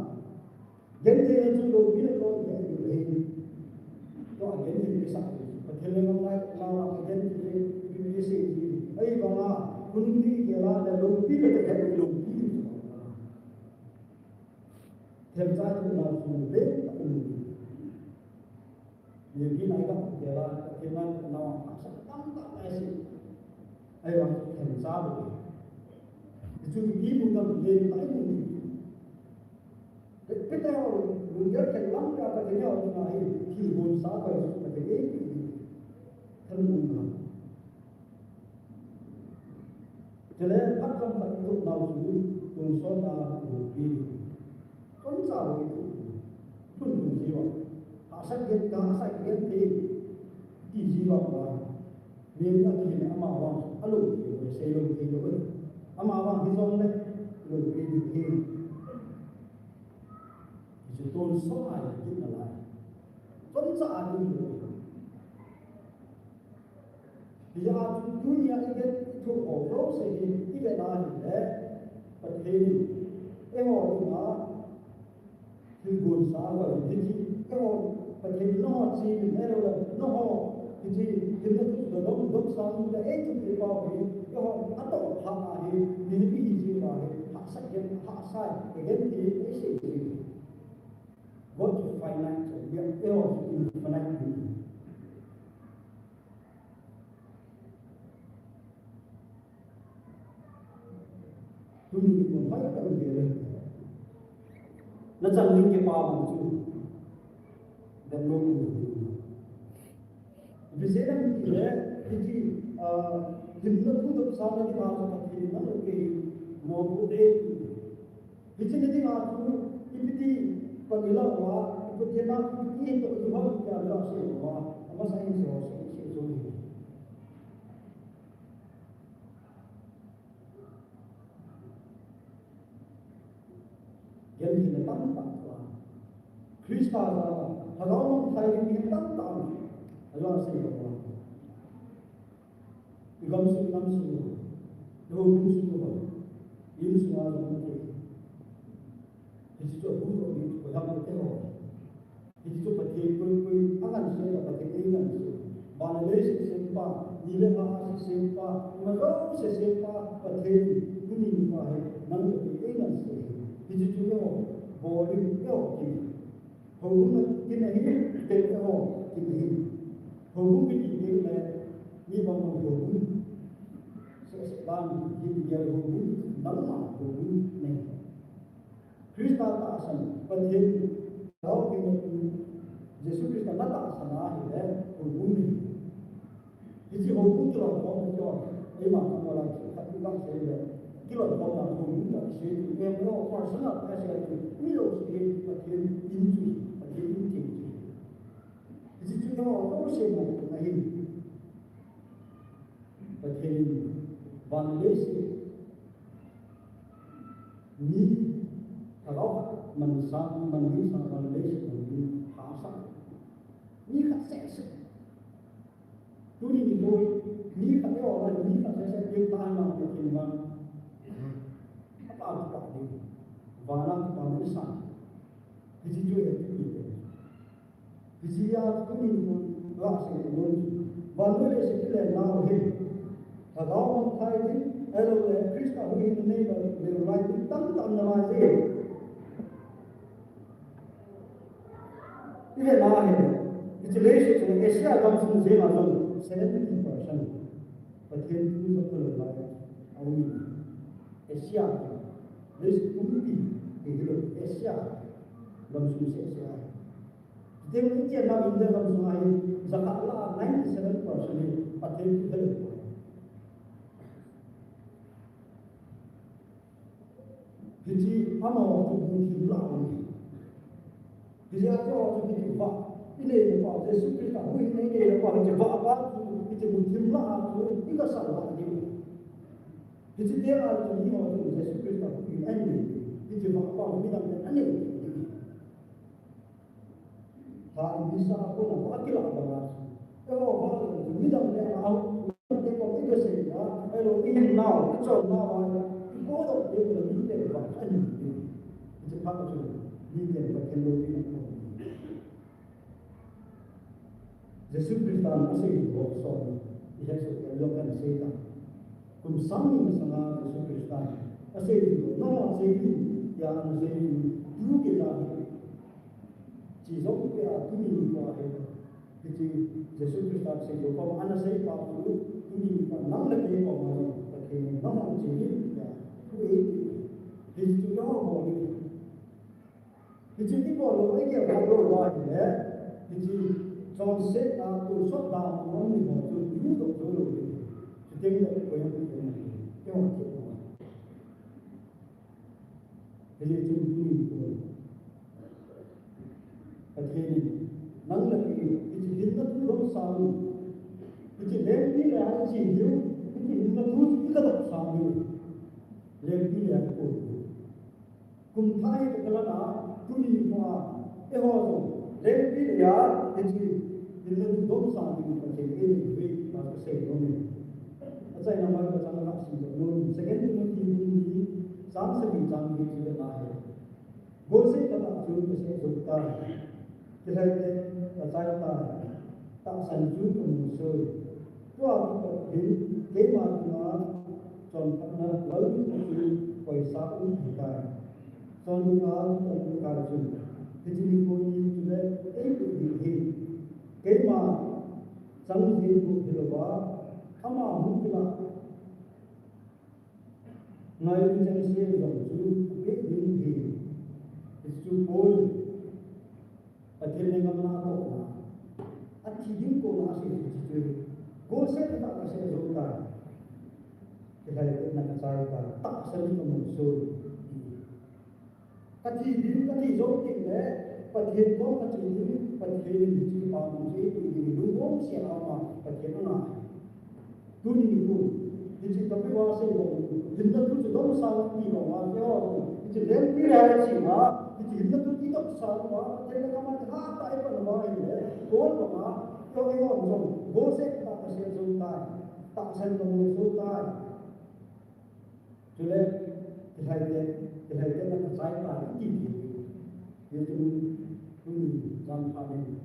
dân thế chúng tôi biết là có cái điều gì có cái gì cái sao và thế nên hôm nay nào là cái cái gì ấy mà là kun đi cái là lùng biết là cái lùng biết thêm ra chúng là dùng đến nhiều khi này các cái là cái nào sẽ tăng cái gì ai mà thành sao được chúng đi một lần lên tới một cái nào mình rất là lắm cả cái nhau mà khi buồn sao phải cái thân mình cho nên các trong phật tục nào cùng số là một kỳ con sao vậy không dùng gì vậy họ sẽ biết thì gì vậy mà nên là khi mà vào alo thì sẽ luôn thì luôn ama vào thì xong đấy rồi thì chúng tôi số ai cũng là lại vẫn sợ đi bây giờ chúng dunia cái thuộc ở đó sẽ đi cái nào đấy và thì em hỏi mà thì buồn sao vậy thì cái họ và thì nó chỉ là đâu là nó thì nó cũng đóng xong là ấy chúng tôi bảo thì cái họ bắt đầu học thì những cái gì mà họ sai cái thì cái gì what to finance việc cái họ finance tôi nghĩ cũng phải cần gì nó chẳng những cái bao mà chú dan nunggu. Bisa kan dia jadi jumlah pun sama di bahasa kaki mana ke mau bude. Bisa jadi aku ipiti pagila wa ipiti nak ipiti itu juga kita ada semua. Apa saya semua semua. Jadi kita tampak Krista kalau saya ini tentang Allah sendiri. Igam sunnam sunno, dohum sunno, ini semua itu. Itu buku itu dalam tengok. Itu pakai koi akan saya pakai ingat. Malaysia sempat, Nilhah sempat, Malaysia sempat pakai ini pakai nanti ingat saya. Itu juga boleh ini. Hầu cái này tên cái hồ thì hầu cái gì như là như bằng một hầu sẽ ban những giờ hầu đóng lại hầu này Christa ta sanh phần hiện đó cái Jesus Christa đã ta sanh là thì đấy hầu này thì chỉ hầu cái lòng con cho ấy mà không là phải chúng ta sẽ cái lòng con là hầu là sẽ em nó quan sát là cái sẽ ví dụ như là thiên chính trị Jadi kita orang semua ini, betul Malaysia ni kalau mensang Malaysia ni bahasa ni kan seks. Tu ni boy ni kan orang ni kan seks dia tanah betul bang. Apa ni? Barang Malaysia. Jadi juga Dia kami rasa ini, banyak sekali nama ini. Kalau orang Thai ini, kalau Krista ini berlai tentang nama ini, ini nama ini. Itu lepas itu Asia kamu semua macam 70%, betul itu berlai. Awal Asia, lepas itu Asia, kamu semua Asia. Dia mungkin dalam dalam sungai zakatlah 97% pakai itu. Jadi, apa orang tu mungkin lawan. Jadi apa orang tu buat? Ile ko Yesu Krista hui nei ke ko je ba ba ti mu tim la tu ti ka sa la ni ti te ra tu ni mo tu Yesu Krista hui ai ni ti je ba ba mi da ne ani ha ni sa ko na ko akila ba ba ba mi da ne au te ko ti ke se ya ai lo in now cho na ba ko do te ko ni te ba ani ti pa ko ni te ba ke lo ni ko Yesus Kristus masih bosong, Yesus kelokan setan. Kum sami sama Yesus Kristus. Masih itu, nama setan yang setan dulu kita. Jisok kita ini apa? Jadi Yesus Kristus setan kalau anak saya pakai ini nama lagi apa? Pakai nama setan ya. Kue itu yang mau ini. Jadi kalau lagi apa orang ya, jadi John said, to shut down only more to you the glory. To take that way of the nang lagi itu hinda tu dong salu itu lebi ada cinju itu hinda tu kita dong salu lebi ada tu kumpai itu kalau na tu ni semua lebi ya itu hinda tu dong salu itu lebi apa sih Saya nama itu sangat asing. Nun second Timothy ini sam sebi jam ini juga naik. Boleh kata jujur saya suka. Kira-kira saya tak sanjung kemusul. Tua kita ini kemana contohnya lalu itu kuasa kita. Contohnya kita kerja. Jadi koni juga itu ini. Kemana sanjung kita Ama mungkinlah naik jenis yang itu ini itu boleh akhirnya mana tahu akhirnya kau masih itu kau saya tak masih suka kita itu nak saya tak sering muncul akhirnya jauh tinggal akhirnya kau akhirnya di panggung itu di rumah siapa akhirnya Dunia itu, jadi tapi bahasa itu, hinda tu sudah besar ni bawa, jadi lebih ada cina, jadi hinda tu tidak besar bawa, jadi kamu tak ada apa bawa ini, kau bawa, kau ini orang, bahasa kita kasih sultan, tak sen kamu sultan, jadi kita nak saya tak ini, jadi ini jangan ini,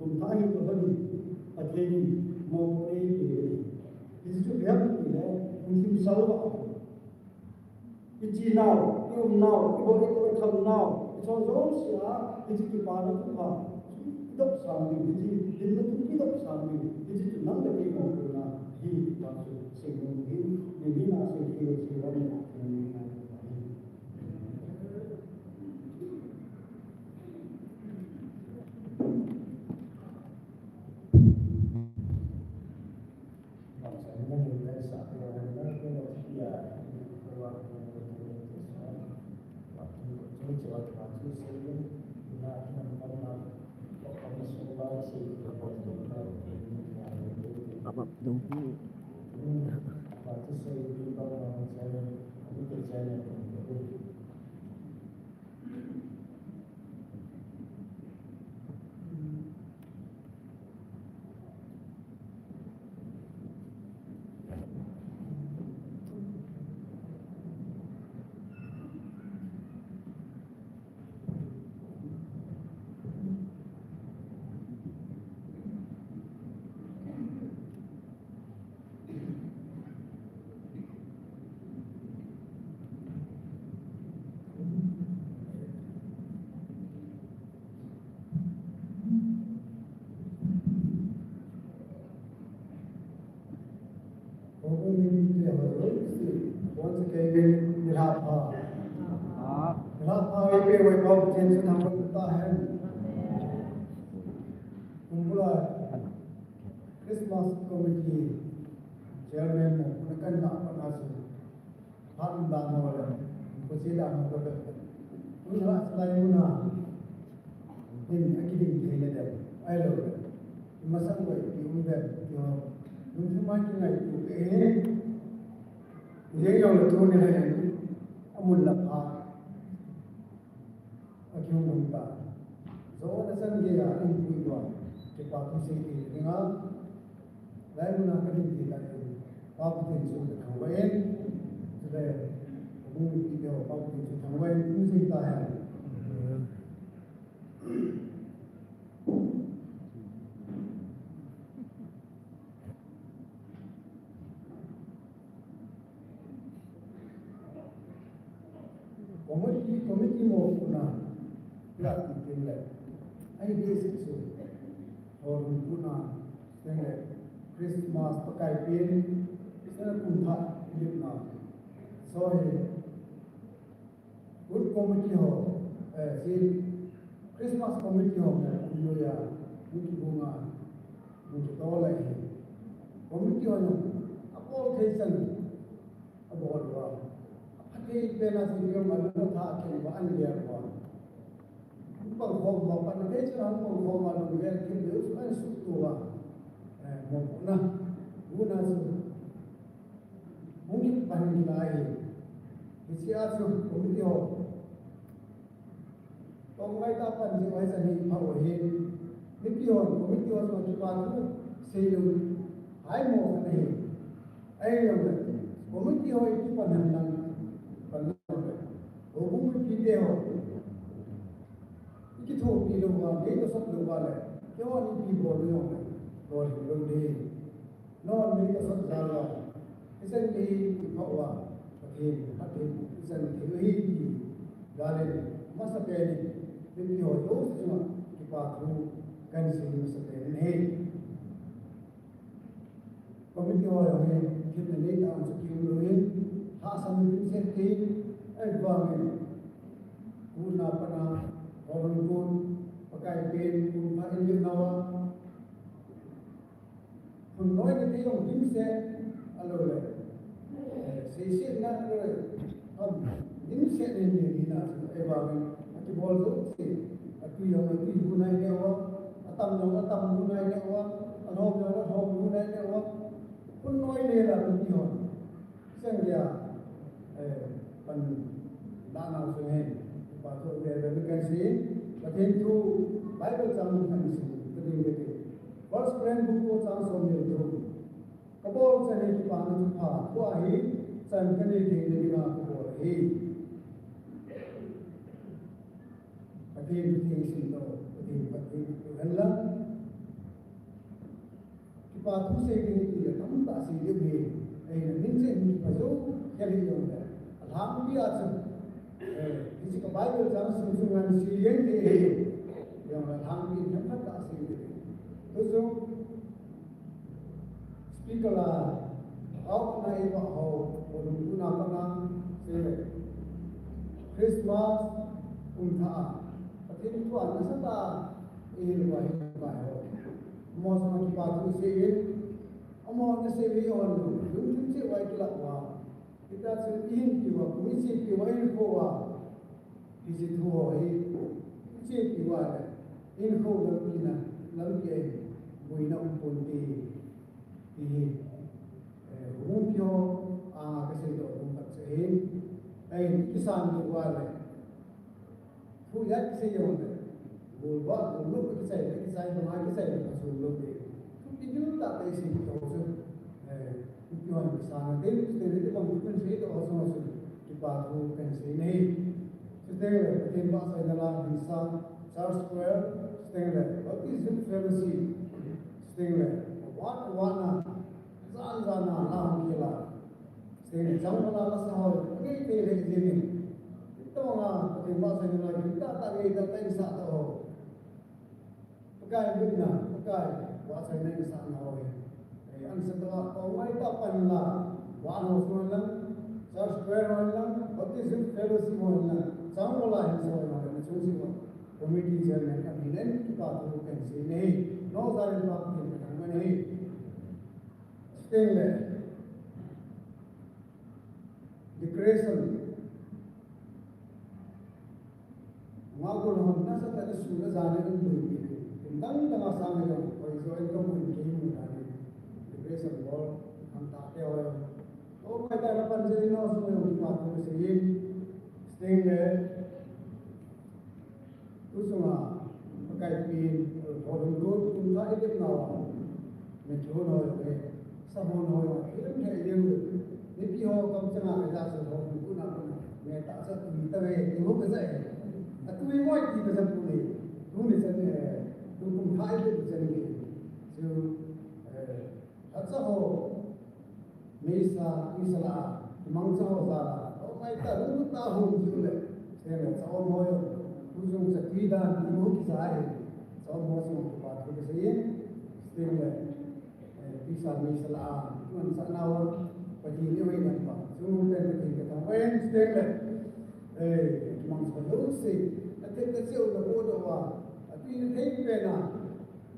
kumpai itu hari, akhirnya mau itu juga mungkin salah. Itu now, itu kalau now, itu orang itu kepala tu tidak sambil, itu tidak sambil, itu nanti kita mungkin di masuk sebelum ini nasi sebelum Apa dong? Once again, Nilhah. Nilhah we pray with God in the name of God. Kumpulan Christmas Committee Chairman menekan nak pengasu ham dan orang persidangan berdekat. Nilhah selain guna in academic level. I love it. You must have like you that you might like to they don't do anything. Amulla a human part. So the Sunday are in Puiwa, the party city, Laimuna Kaditi, Papa to the Kawaii, to the movie video, Papa to Kawaii, music time. Committee more Puna, Lati Kinley. I basic so, or Puna, Christmas, Pakai Pin, Punta, Vietnam. So, good committee hall, see, Christmas committee hall, Nuya, Mukibunga, Mukitola, committee hall, a whole station about cái bên là gì mà nó thả cái mà anh đẹp quá, bằng hồn mà bạn thấy chứ không bằng hồn mà nó về cái điều anh sụp đổ một na, buồn là gì, mungkin bạn lại cái gì áp dụng cũng điều, còn ngay ta bạn chỉ phải dành những bảo hiểm, cái điều mà chúng ta cứ sử dụng hai một này, ai làm được, cũng điều ấy chúng ta làm Obu video iki thok ni lo wa nei to sat lo wa le kyo ni pi bo lo lo lo de no nei to sat la la isen ni pho wa pathin isen ni hi ga le ma sa pe ni ni ho do su ma ki pa thu kan si ma sa pe ni he ko mi ho yo he ki ne nei ta su ki lo he ha sa mi se ki environment guna pana orang pun pakai pen pun pakai nawa pun noi ni tiong dim se alo le se na lo dim se ni na environment aki bol tu se aki yang aki guna ni awa atam guna ni awa anhom guna ni awa pun noi le la pun tiong sen dia pan lana usungen pato we can see but into Bible chang kan see keding bete first friend book ko chang som ne do kabol se ne pa na pha ko hi chan kan ne de ne na ko hi pati bi sin do pati halla ki pa thu se ke ni tam ta si de be ai ne nin se ni pa zo kali yo ne alham bi acham किसी का बाइबल जान सुन सीरियन के या हम भी नफरत का सीरियन तो जो स्पीकर ला आप नहीं हो और उतना अपना से क्रिसमस उनका पति तो अन्य सता ये लोग हो मौसम की बात से ये अमोन से भी और दुनिया से वाइट लगा kita sering kiwa kumisi kiwa info wa isi tuwa hi isi kiwa info lamina lamke buina umpunti hi rumpyo kasi do umpat sehin ay kisan kiwa fu yak se yon bulba bulba kisay mga kisay pasulog tu pidul ta isi kiwa Tujuan besar nanti setelah itu pembukaan saya itu osong dipadu kan sini. Setelah tembak saya dalam bisa Charles Square setelah what is it fellowship setelah wana zana alam kila setelah jam malam sahur ini terjadi ini itu orang tembak saya dalam kita tak ada tak tahu pakai bina pakai buat saya ni sana orang ang setelah pawai tapan la wan hosman Charles Square wan baptism fellowship wan sam bola hin so wan na chosi wan committee chairman ka binen ka to kan se nahi no zare baat ke kan nahi stay declaration Ngagul nasa tadi sudah zane kan beri. Tentang tengah sama yang kau itu mungkin mudahnya. Depresi bol hantar ke orang. Oh mereka dapat jadi nasi yang dipakai sehingga sehingga usuma pakai pin orang dulu tunggu itu nawa. Mencuri nawa sabun nawa. Kita ni yang ni pihak kamu cakap ada sesuatu pun apa ni. Mereka tak kita ni ibu besar. Aku ini mau di besar pun ni. Tu ni sana tu pun high level besar ni. So अच्छा हो मेसा इसला मंगसा हो सारा और मैं रुकता हूँ जुले सेने साव मोय कुजुं से तीदा निमो की सारे साव मोसम की बात हो गई है सेने इसला मेसला तुम सनाव पति ने वही नहीं पा जुं पे पति के था wen सेने मंगसा हो से अते के से उन वो दो वा अति ने थे पे ना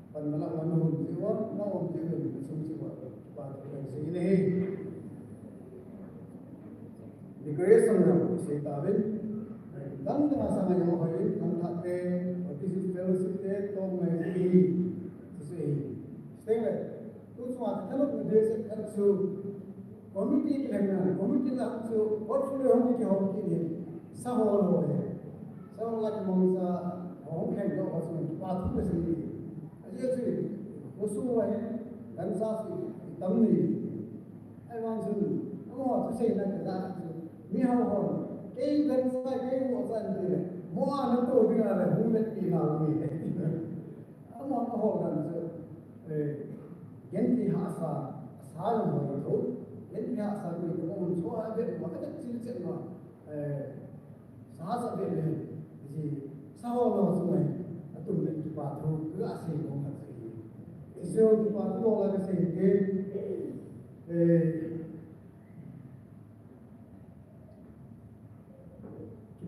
पर मतलब मन हो जीवा ना हो जीवा सुन जीवा बात कर सही Declaration ng Sitabil, dan dengan sama yang hari dan hati, ofisi fellowship te to may sesuai. Sehingga tu semua kalau berdasar kerja komiti lah tu portfolio hong ki hong ki ni sahol ho hai. Sahol lagi mangsa hong keng do hasil patu bersih. Aja sih, musuh hai dan sahaja tamni. Ayam sih, kamu tu sih nak kerja. Nilhah hon, kei gan sa kei mo sa ni, mo an to bi na le hu le ti na mi. Amo ho gan so, gen ti ha sa lo mo to, gen ti ha sa ni ko on so a be ma ka chi chi ma, sa be le ji sa ho lo so mai, tu le ti pa to ku a se ko ka se. Iso ti pa to la ka se ke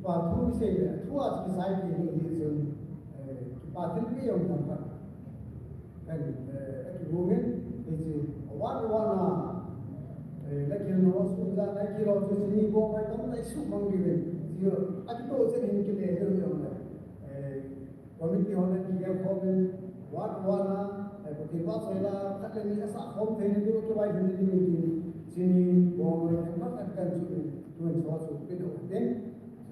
Patu bisa ya, tu as kisah ini itu patu ni yang nampak kan, ekibungin itu warna lagi nol sudah lagi nol sini gua macam tak sukang dia, dia aku tu saya ini kita itu yang komiti orang dia komen warna ketika saya tak ni asal kom ini tu kita baik ini sini gua macam tak kan tuan suatu itu kan.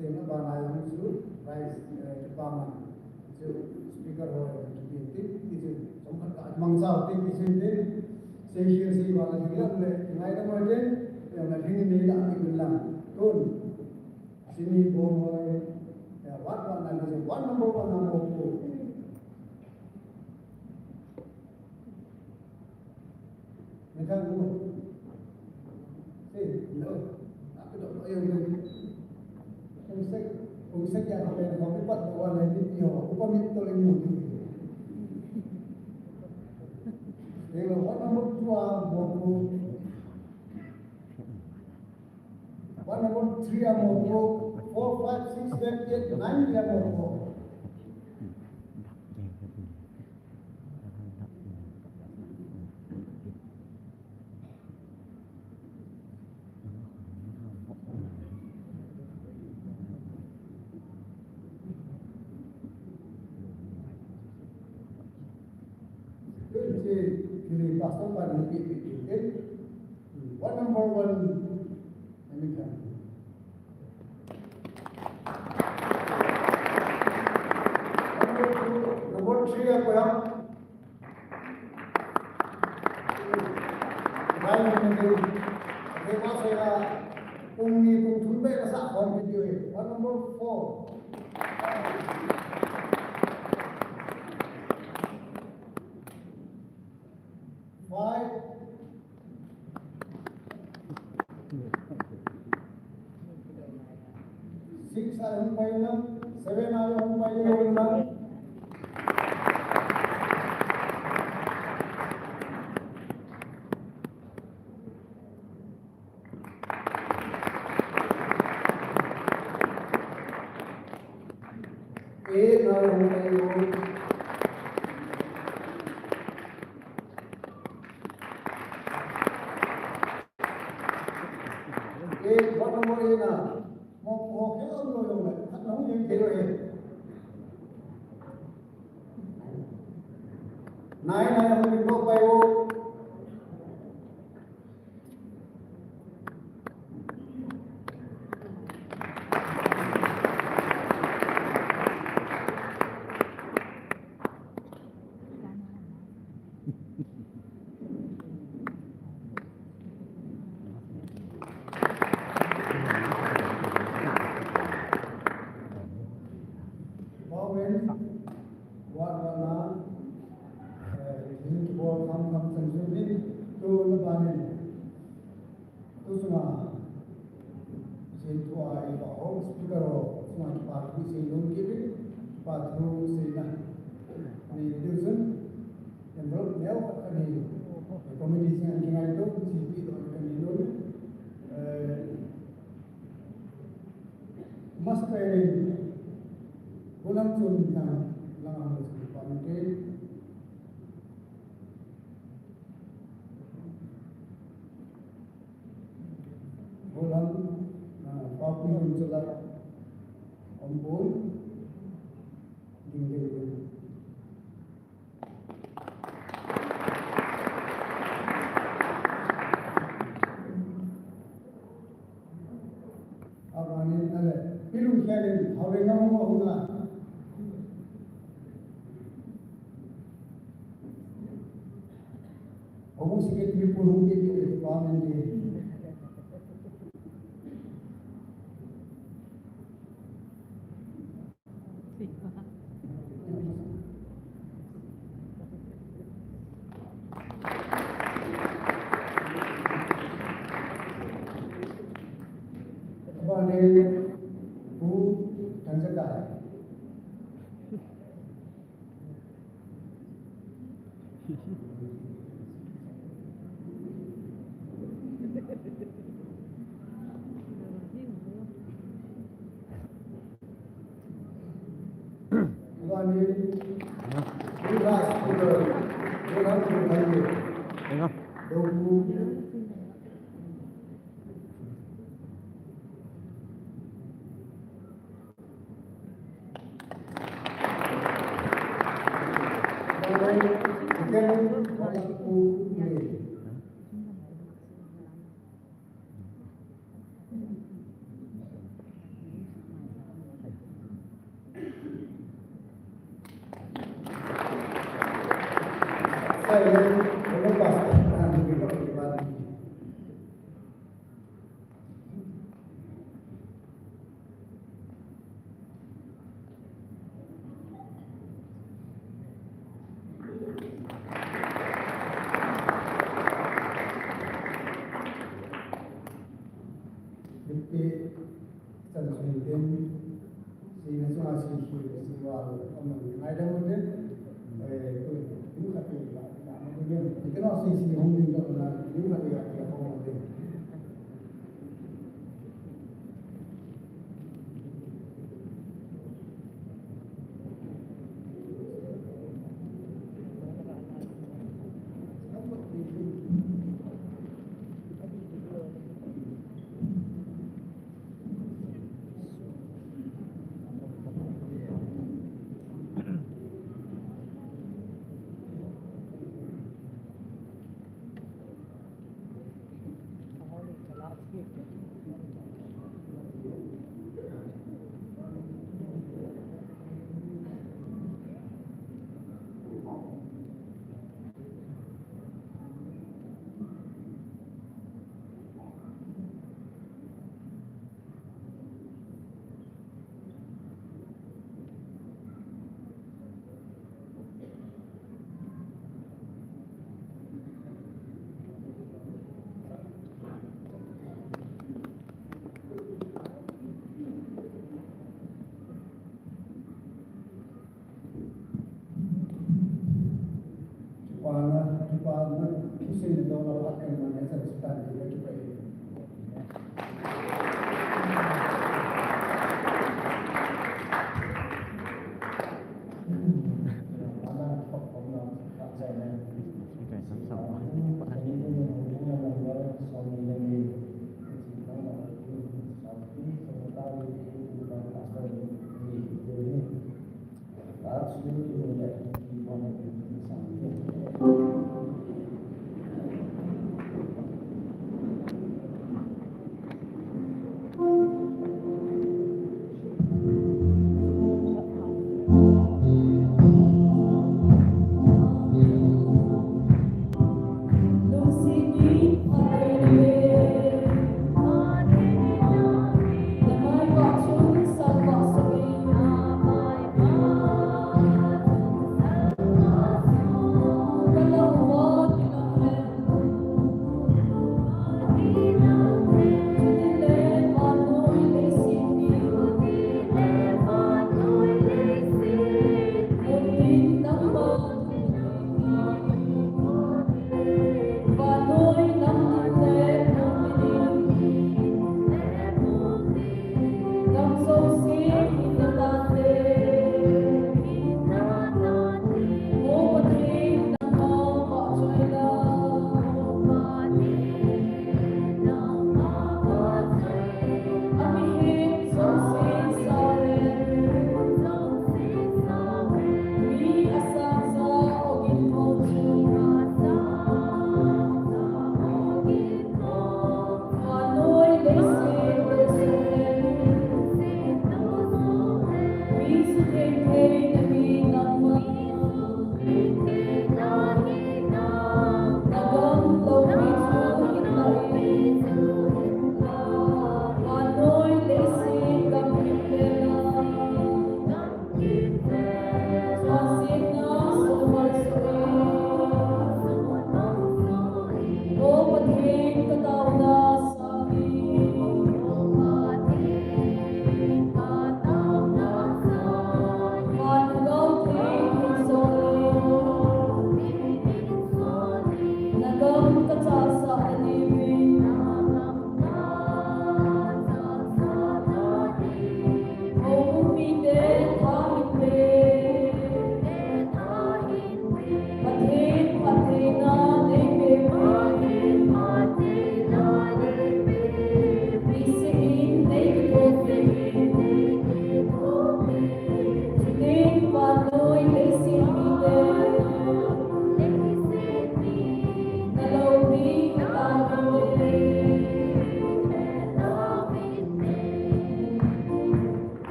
Tema bahana itu rise department itu speaker हो itu sempat mangsa itu disini sesi wala juga le ngai dah macam yang lagi ni lah ni bilang tun sini boleh ya what number mereka dulu aku tak tahu Usai yang apa yang kami buat bawa lagi dia, upah itu lagi mungkin. Kalau one number 2 one number 3 4, 5, 6, 7, 8, 9 dia mau. Kini pasal pada ini, what number 1 demikian. Number 3 apa yang? Baik nanti, kita saya pungi tunjuk rasa orang video ini. What number 4? Six ayam payah, 7 ayam payah. Eight ayam payah. What number 8 na? Mo kaya ang lo yung kan nung yung kilo nai aku itu payu. Mas kayak ulang sunna lang pangke ulang papi mencelat ampun dingin abangin ada film kalian hari kamu mau nggak kamu sikit dipulung di pamen di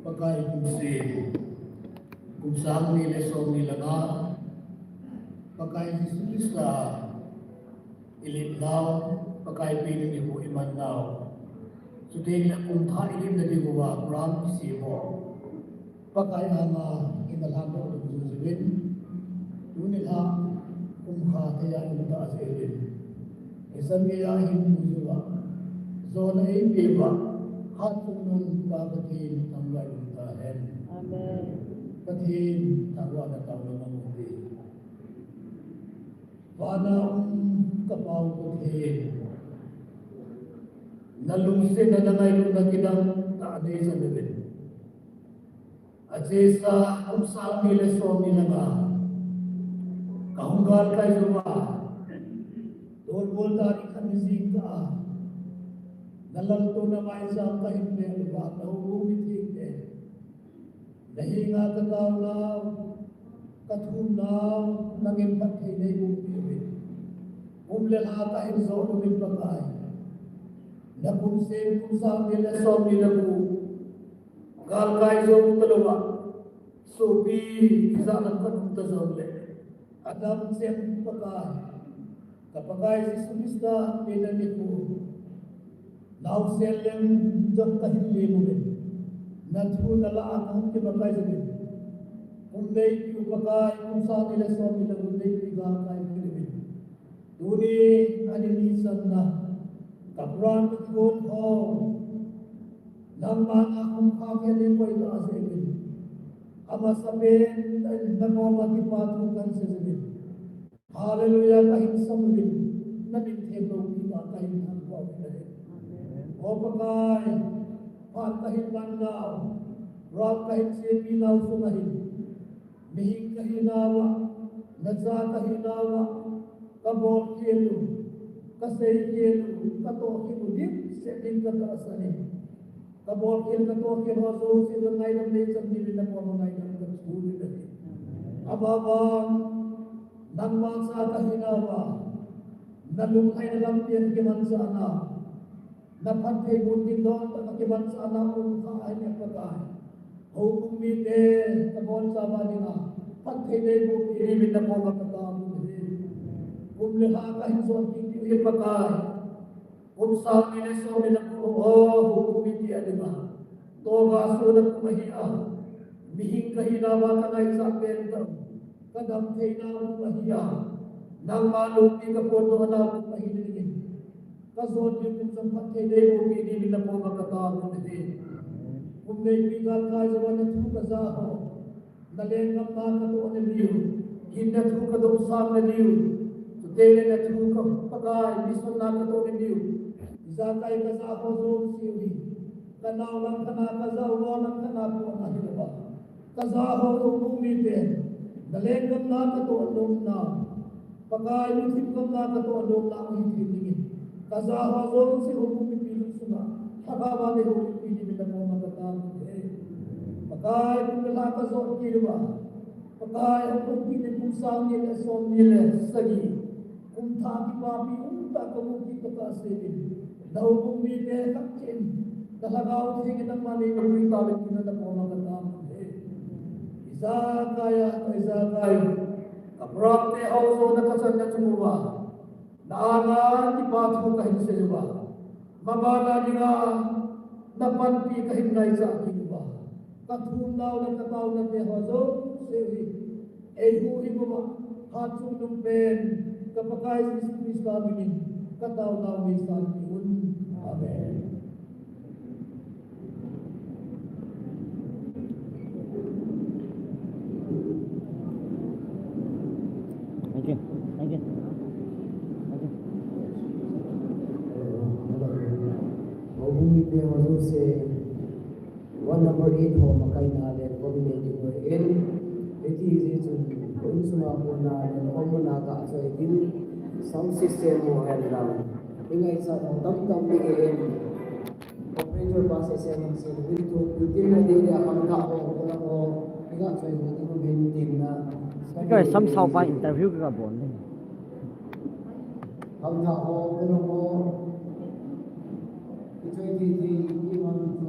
pakai kumsi kumsang ni lesom ni langa pakai Krista ilim now pakai pin ni bu iman now sudeng na kumtha ilim na di buwa pram kisi mo pakai ama inalam na uduzubin Nilhah kumkha kaya imta asilin isan kaya himuzuwa zona ibiwa hatunun babatin tanggay utahen Amen. patin tangwa na tao na mamuti wana kapaw patin nalungsin na nangay na kinang taanay sa nabin at sa kumsang nila so nila nga kahunggal kay Zuma, dol-dol dari kamising ka, nalanto na may sa kahimbe, ba, nahuhumiting eh. Nahinga ka daw na, katunaw, nangimpat kay na ibubirin. Umlala ka himso, lumipagay. Napunsin kung sa nila so nila mo, kalkay so talawa, subi, isa ng katunta sa ulit. Adam siya kapagay si Sumista pinanipo now selem jam kahili mo nadhu nala akong kibagay sa bin kung may upagay kung sa nila sa nila kung may pigakay kilibin duni aninisan na kapran kung ho nang mga kung kakilin ko ito asilin ama sabihin na mga matipatukan sa sabihin. Hallelujah, kahit sa mulim, nabintelo kita kahit ang buwan na o pagkay, kahit mandaw, rap kahit sipinaw sumahin, mihing kahinawa, nadsa kahinawa, kabor kilo, kasay kilo, katokilo, dim, setting kataasanin. Kabokil katokil hoso sila ngay ng lesang nila na po mga ngay ng katsulit natin. Ababang nang masa kahinawa, nalungkay na lang yan kiman sa anak, napatay bunting doon, pagkakiman sa anak kung kain at pagkain. Hukum mite, kabon sa bali nga, patay na yung iribin na po magkakabon din. Kung liha kahit so ang hindi pagkain, kung saan nileso nila po, hukumiti alima. Toga sulat kumahia. Mihing kahinawa ka na isang benda. Kadamtay na kumahia. Nang malupi ka po doon na kumahilingin. Kasod niyo kung saan patay na yung pinili na po magkakabon din. Kung may pigal ka sa wala tuka sa ako, nalengam na katuan na liyo. Hinda tuka doon sa na liyo. Tutele na tuka pagay, bison na katuan na liyo. Zakay ka sa ako zoon siwi. Kanaw lang ka na kazawa lang ka na po ang adiba. Kazaho zoon umite. Dalengam na ka to along na. Pagkain mo na ka to along na ang hitilingin. Kazaho zoon si umumipilong suna. Hakawa ni umipilin na mo magkatawag eh. Pagkain mo na ka zoon kiriba. Pagkain mo pinipin kung saan nila zoon nila sagi. Kung taki papi, unta ka mo kita ka asilin. Naupong bide kakin, nalagaw tingin ng mali ng ritalit kinala po mga tamo. Isa kaya, kaprapte hauso na kasanya sumuwa, naangan ipat mo kahit sa iba, mabala niya napanti kahit na isa aking iba. Katunaw ng kataw ng tehaso, sewi, ehuhin mo ba, hatsong ng pen, kapagay si Krista binin, kataw na may sabi yun. Amen. Thank you. Thank you. Thank you. Mahumite mo sa 1 number 8 ho, makain na alin, coordinating mo in, iti isin, kung sumako na alin, kung mo naka, so itin, sound system mo, lang. Ingay sa tam-tam bigayin, operator process yan ng sila. Yung na din niya, kung ako, ingay sa yung hindi mo bintin na. Ikaw, samsaw pa interview ka po. Kung ako, ito yung hindi mo, hindi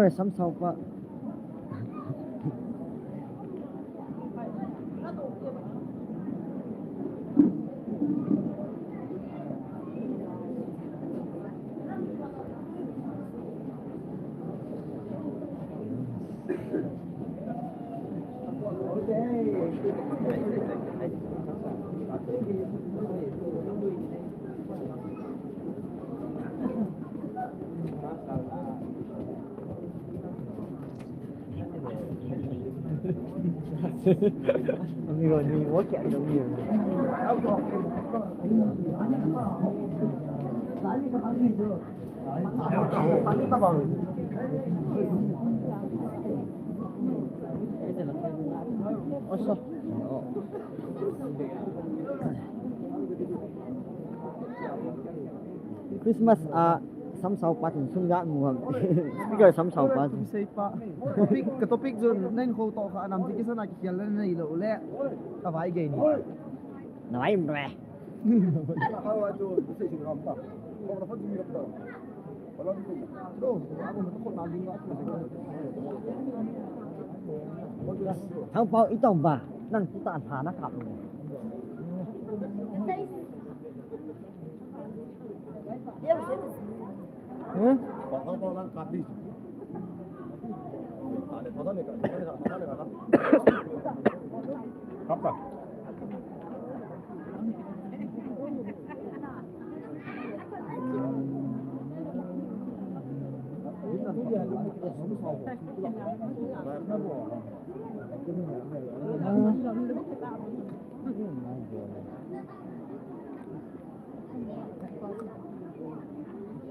speaker sắm sau pa amigo ni vos que hay nhiều Asa? Christmas sắm sau paถึงsun ga mu speaker sắm sau pa Say pa. Topic zon nên khâu to khả nam thì sana kial lên này lỗ lẹ. Ta vai gay ni. nói mẹ Hawa tu bisa sih rampak. Kau dapat demi rampak. Kalau tu, tu aku nak kau nanti aku thằng bao ít đồng bàนั่นกูตานผ่านะครับKau kau orang kadis. Ada kau ni kan? Apa?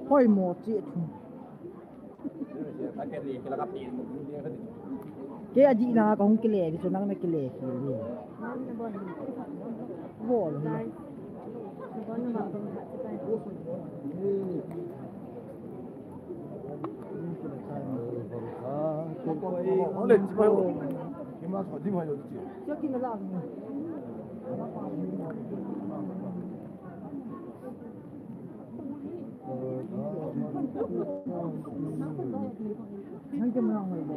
Hoi mo chi thu. Ke aji na ko hong kile di sunang na kile kile. Bo lo. Oleh cipai. Gimana kau di mana tu? Siapa kena lah. Nanti menang lagi.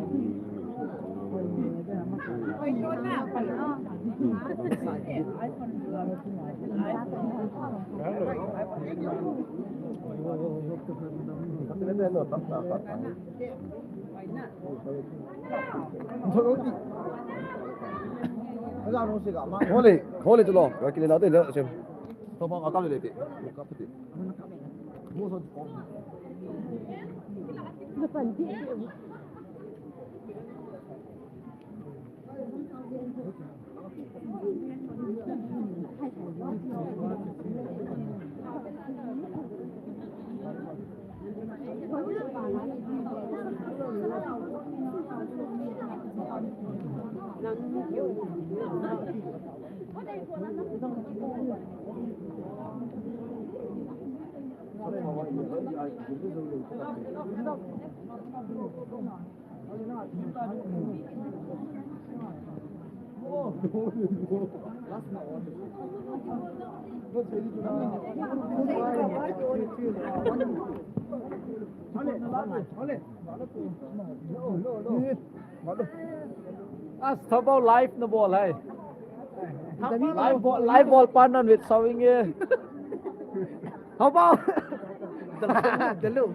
Khole tu lo. Kau kena nanti le macam. Kau bawa akal le dek. Kau apa dek? Musuh kau. Thabo live na ball hai. Live ball partner with sewing here. Thabo. Delu.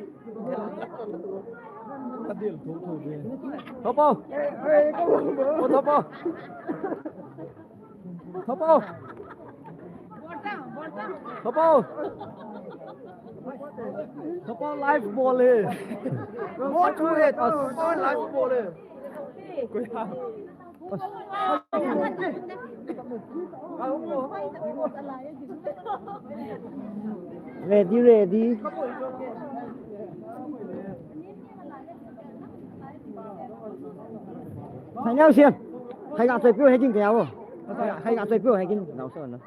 Thabo. Oh Thabo. Thabo. Thabo. Thabo live ball hai. More to it. Thabo live ball hai. ready hay nhau xiên hay gạt tuyệt view hay kinh kéo hay gạt tuyệt view hay kinh nào sơn nữa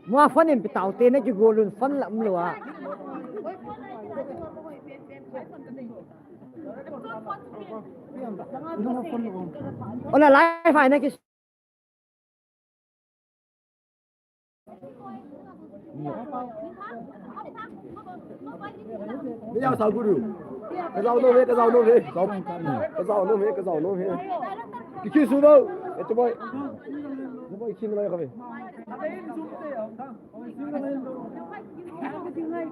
mua phân em bị tạo tiền đấy chứ gồ luôn phân lắm rồi à là lái phải này cái Ni yang tahu guru. cái rau nôm hết cái rau nôm hết cái rau nôm hết cái khi xuống đâu để cho bơi khi này không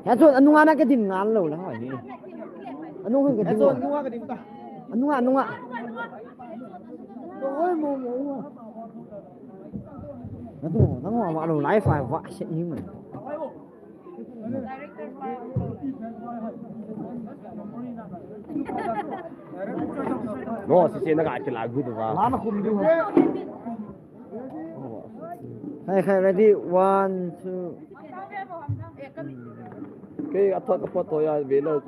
Hết rồi, anh ăn cái gì ngán lâu là hỏi gì? Anh cái gì? Anh ạ. Ôi mồ mồ. Nó ngỏ mà đầu lái phải vạ sẽ như mình. nó sẽ nó cái là good và Lá nó khum đi. Hey, ready, 1, 2. cái ắt thoát cái pot thôi à về lâu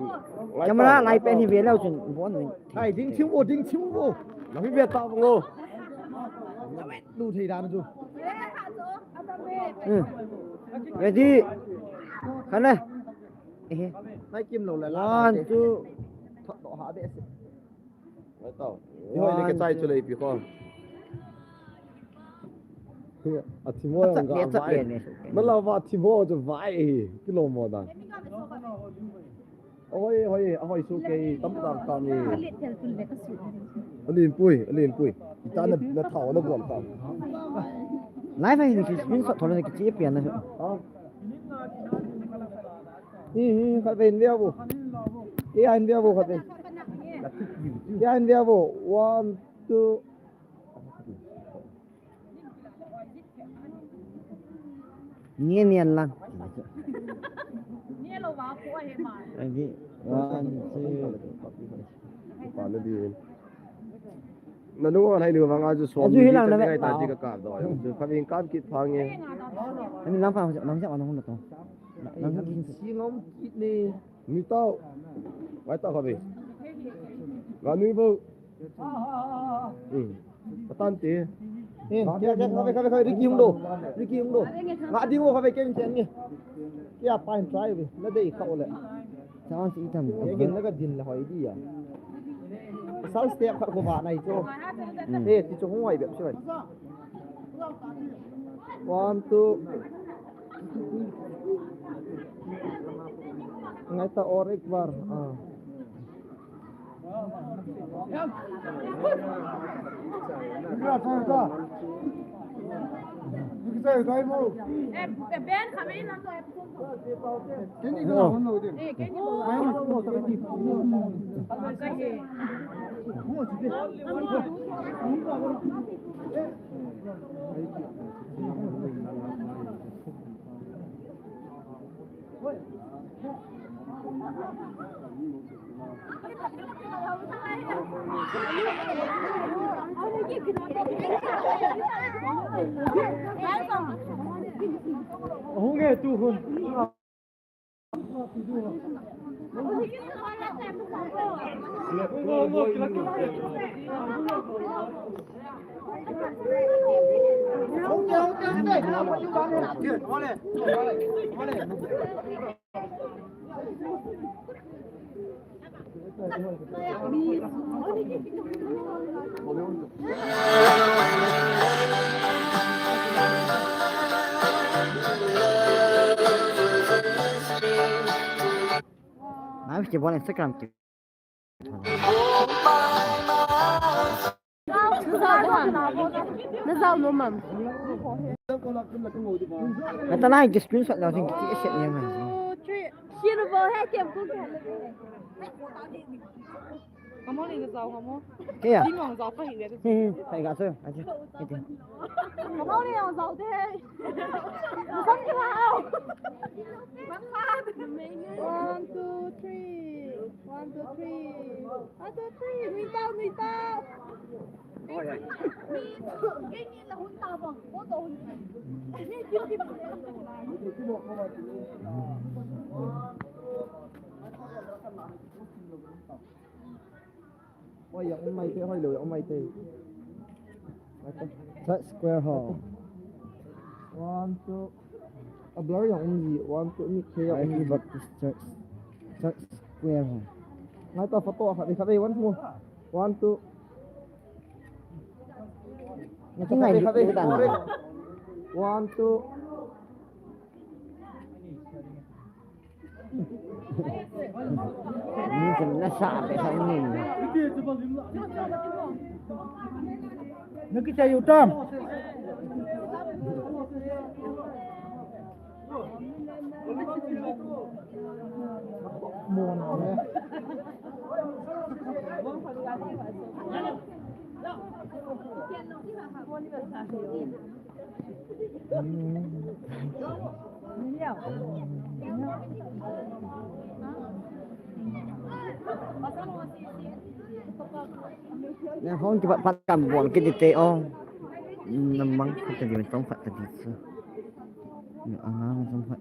Camera lại bên thì về lâu chừng 4 này. Ai đinh chiếu vô. nó biết biết tao ngô Đủ thì đàn rồi. Ready. Khán đây. Nay kim lầu lại 1, 2. thoát độ hạ để. đấy tao thôi cái tay cho lấy bị con à thì mua Chắc cái biết chắc vải biết này.มันเราว่าที่mua cho vải cái lồng mò đó ôi số cái tấm tạm tạm này liền bụi ta nó thảo nó buồn tao Lái phải thì mình sợ thôi cái chế biển này. khai bên đeo bộ cái anh đeo bộ khai bên cái anh đeo bộ 1, 2 Niên lang. Niên lâu vào phụ ai mà. Ready, 1, 2. quả nó đi nó đúng là hay được mà ngay cho số Duy lang nó ngay vậy. tại cái card rồi chứ khai bên card kit phang nghe Mình làm sao nó không được đâu. Nó xí ngóng kít đi. mi tao vai tao khai bên và nuôi bộ tan tê Cái đi kim đồ. Ngã đi vô cái cái chuyện nghe. Cái apa yang try về, nó đây khẩu lại. Sao chị thầm. Cái gì nó cái din là hỏi đi à. Sáu step khát của bạn này cho. Ê, thì cho không ngoài việc chứ. 1, 2. Ngay ta orek var. Ben kami lang to. Cái gì nó không nổi Eh, cái gì không nghe tu hơn. Nói chỉ bọn Instagram kịp. nó giàu nó mầm. Người ta like cái screenshot nào thì chị sẽ nhận này. Silver hay kiếm cũng phải. Kamu lagi giàu kamu? Cái à? Đi mong giàu phải hiểu được. Phải gạt thôi. Cái gì? Kamu đi mong giàu thế. Không cái nào. Bắn phát. 1, 2, 3. 1, 2, 3. Mình tao. Cái gì là hun tao bằng, có đồ hun. Ôi ông mày thế hơi lười ông mày thế. Church Square Hall. 1, 2. À blur yang gì? 1, 2 ni kaya Only Baptist Church. Church Square Hall. ngay ta photo hả? Đi khắp đây 1 2. 1, 2. Cái này khắp cái đây. đàn. 1, 2. Ini kena sampai sang ini. Nước cái chai yêu trăm. Mua nào đấy. Nah, kau cepat pakam buang ke DTO. Memang kita di tempat tadi tu. Ya, sempat.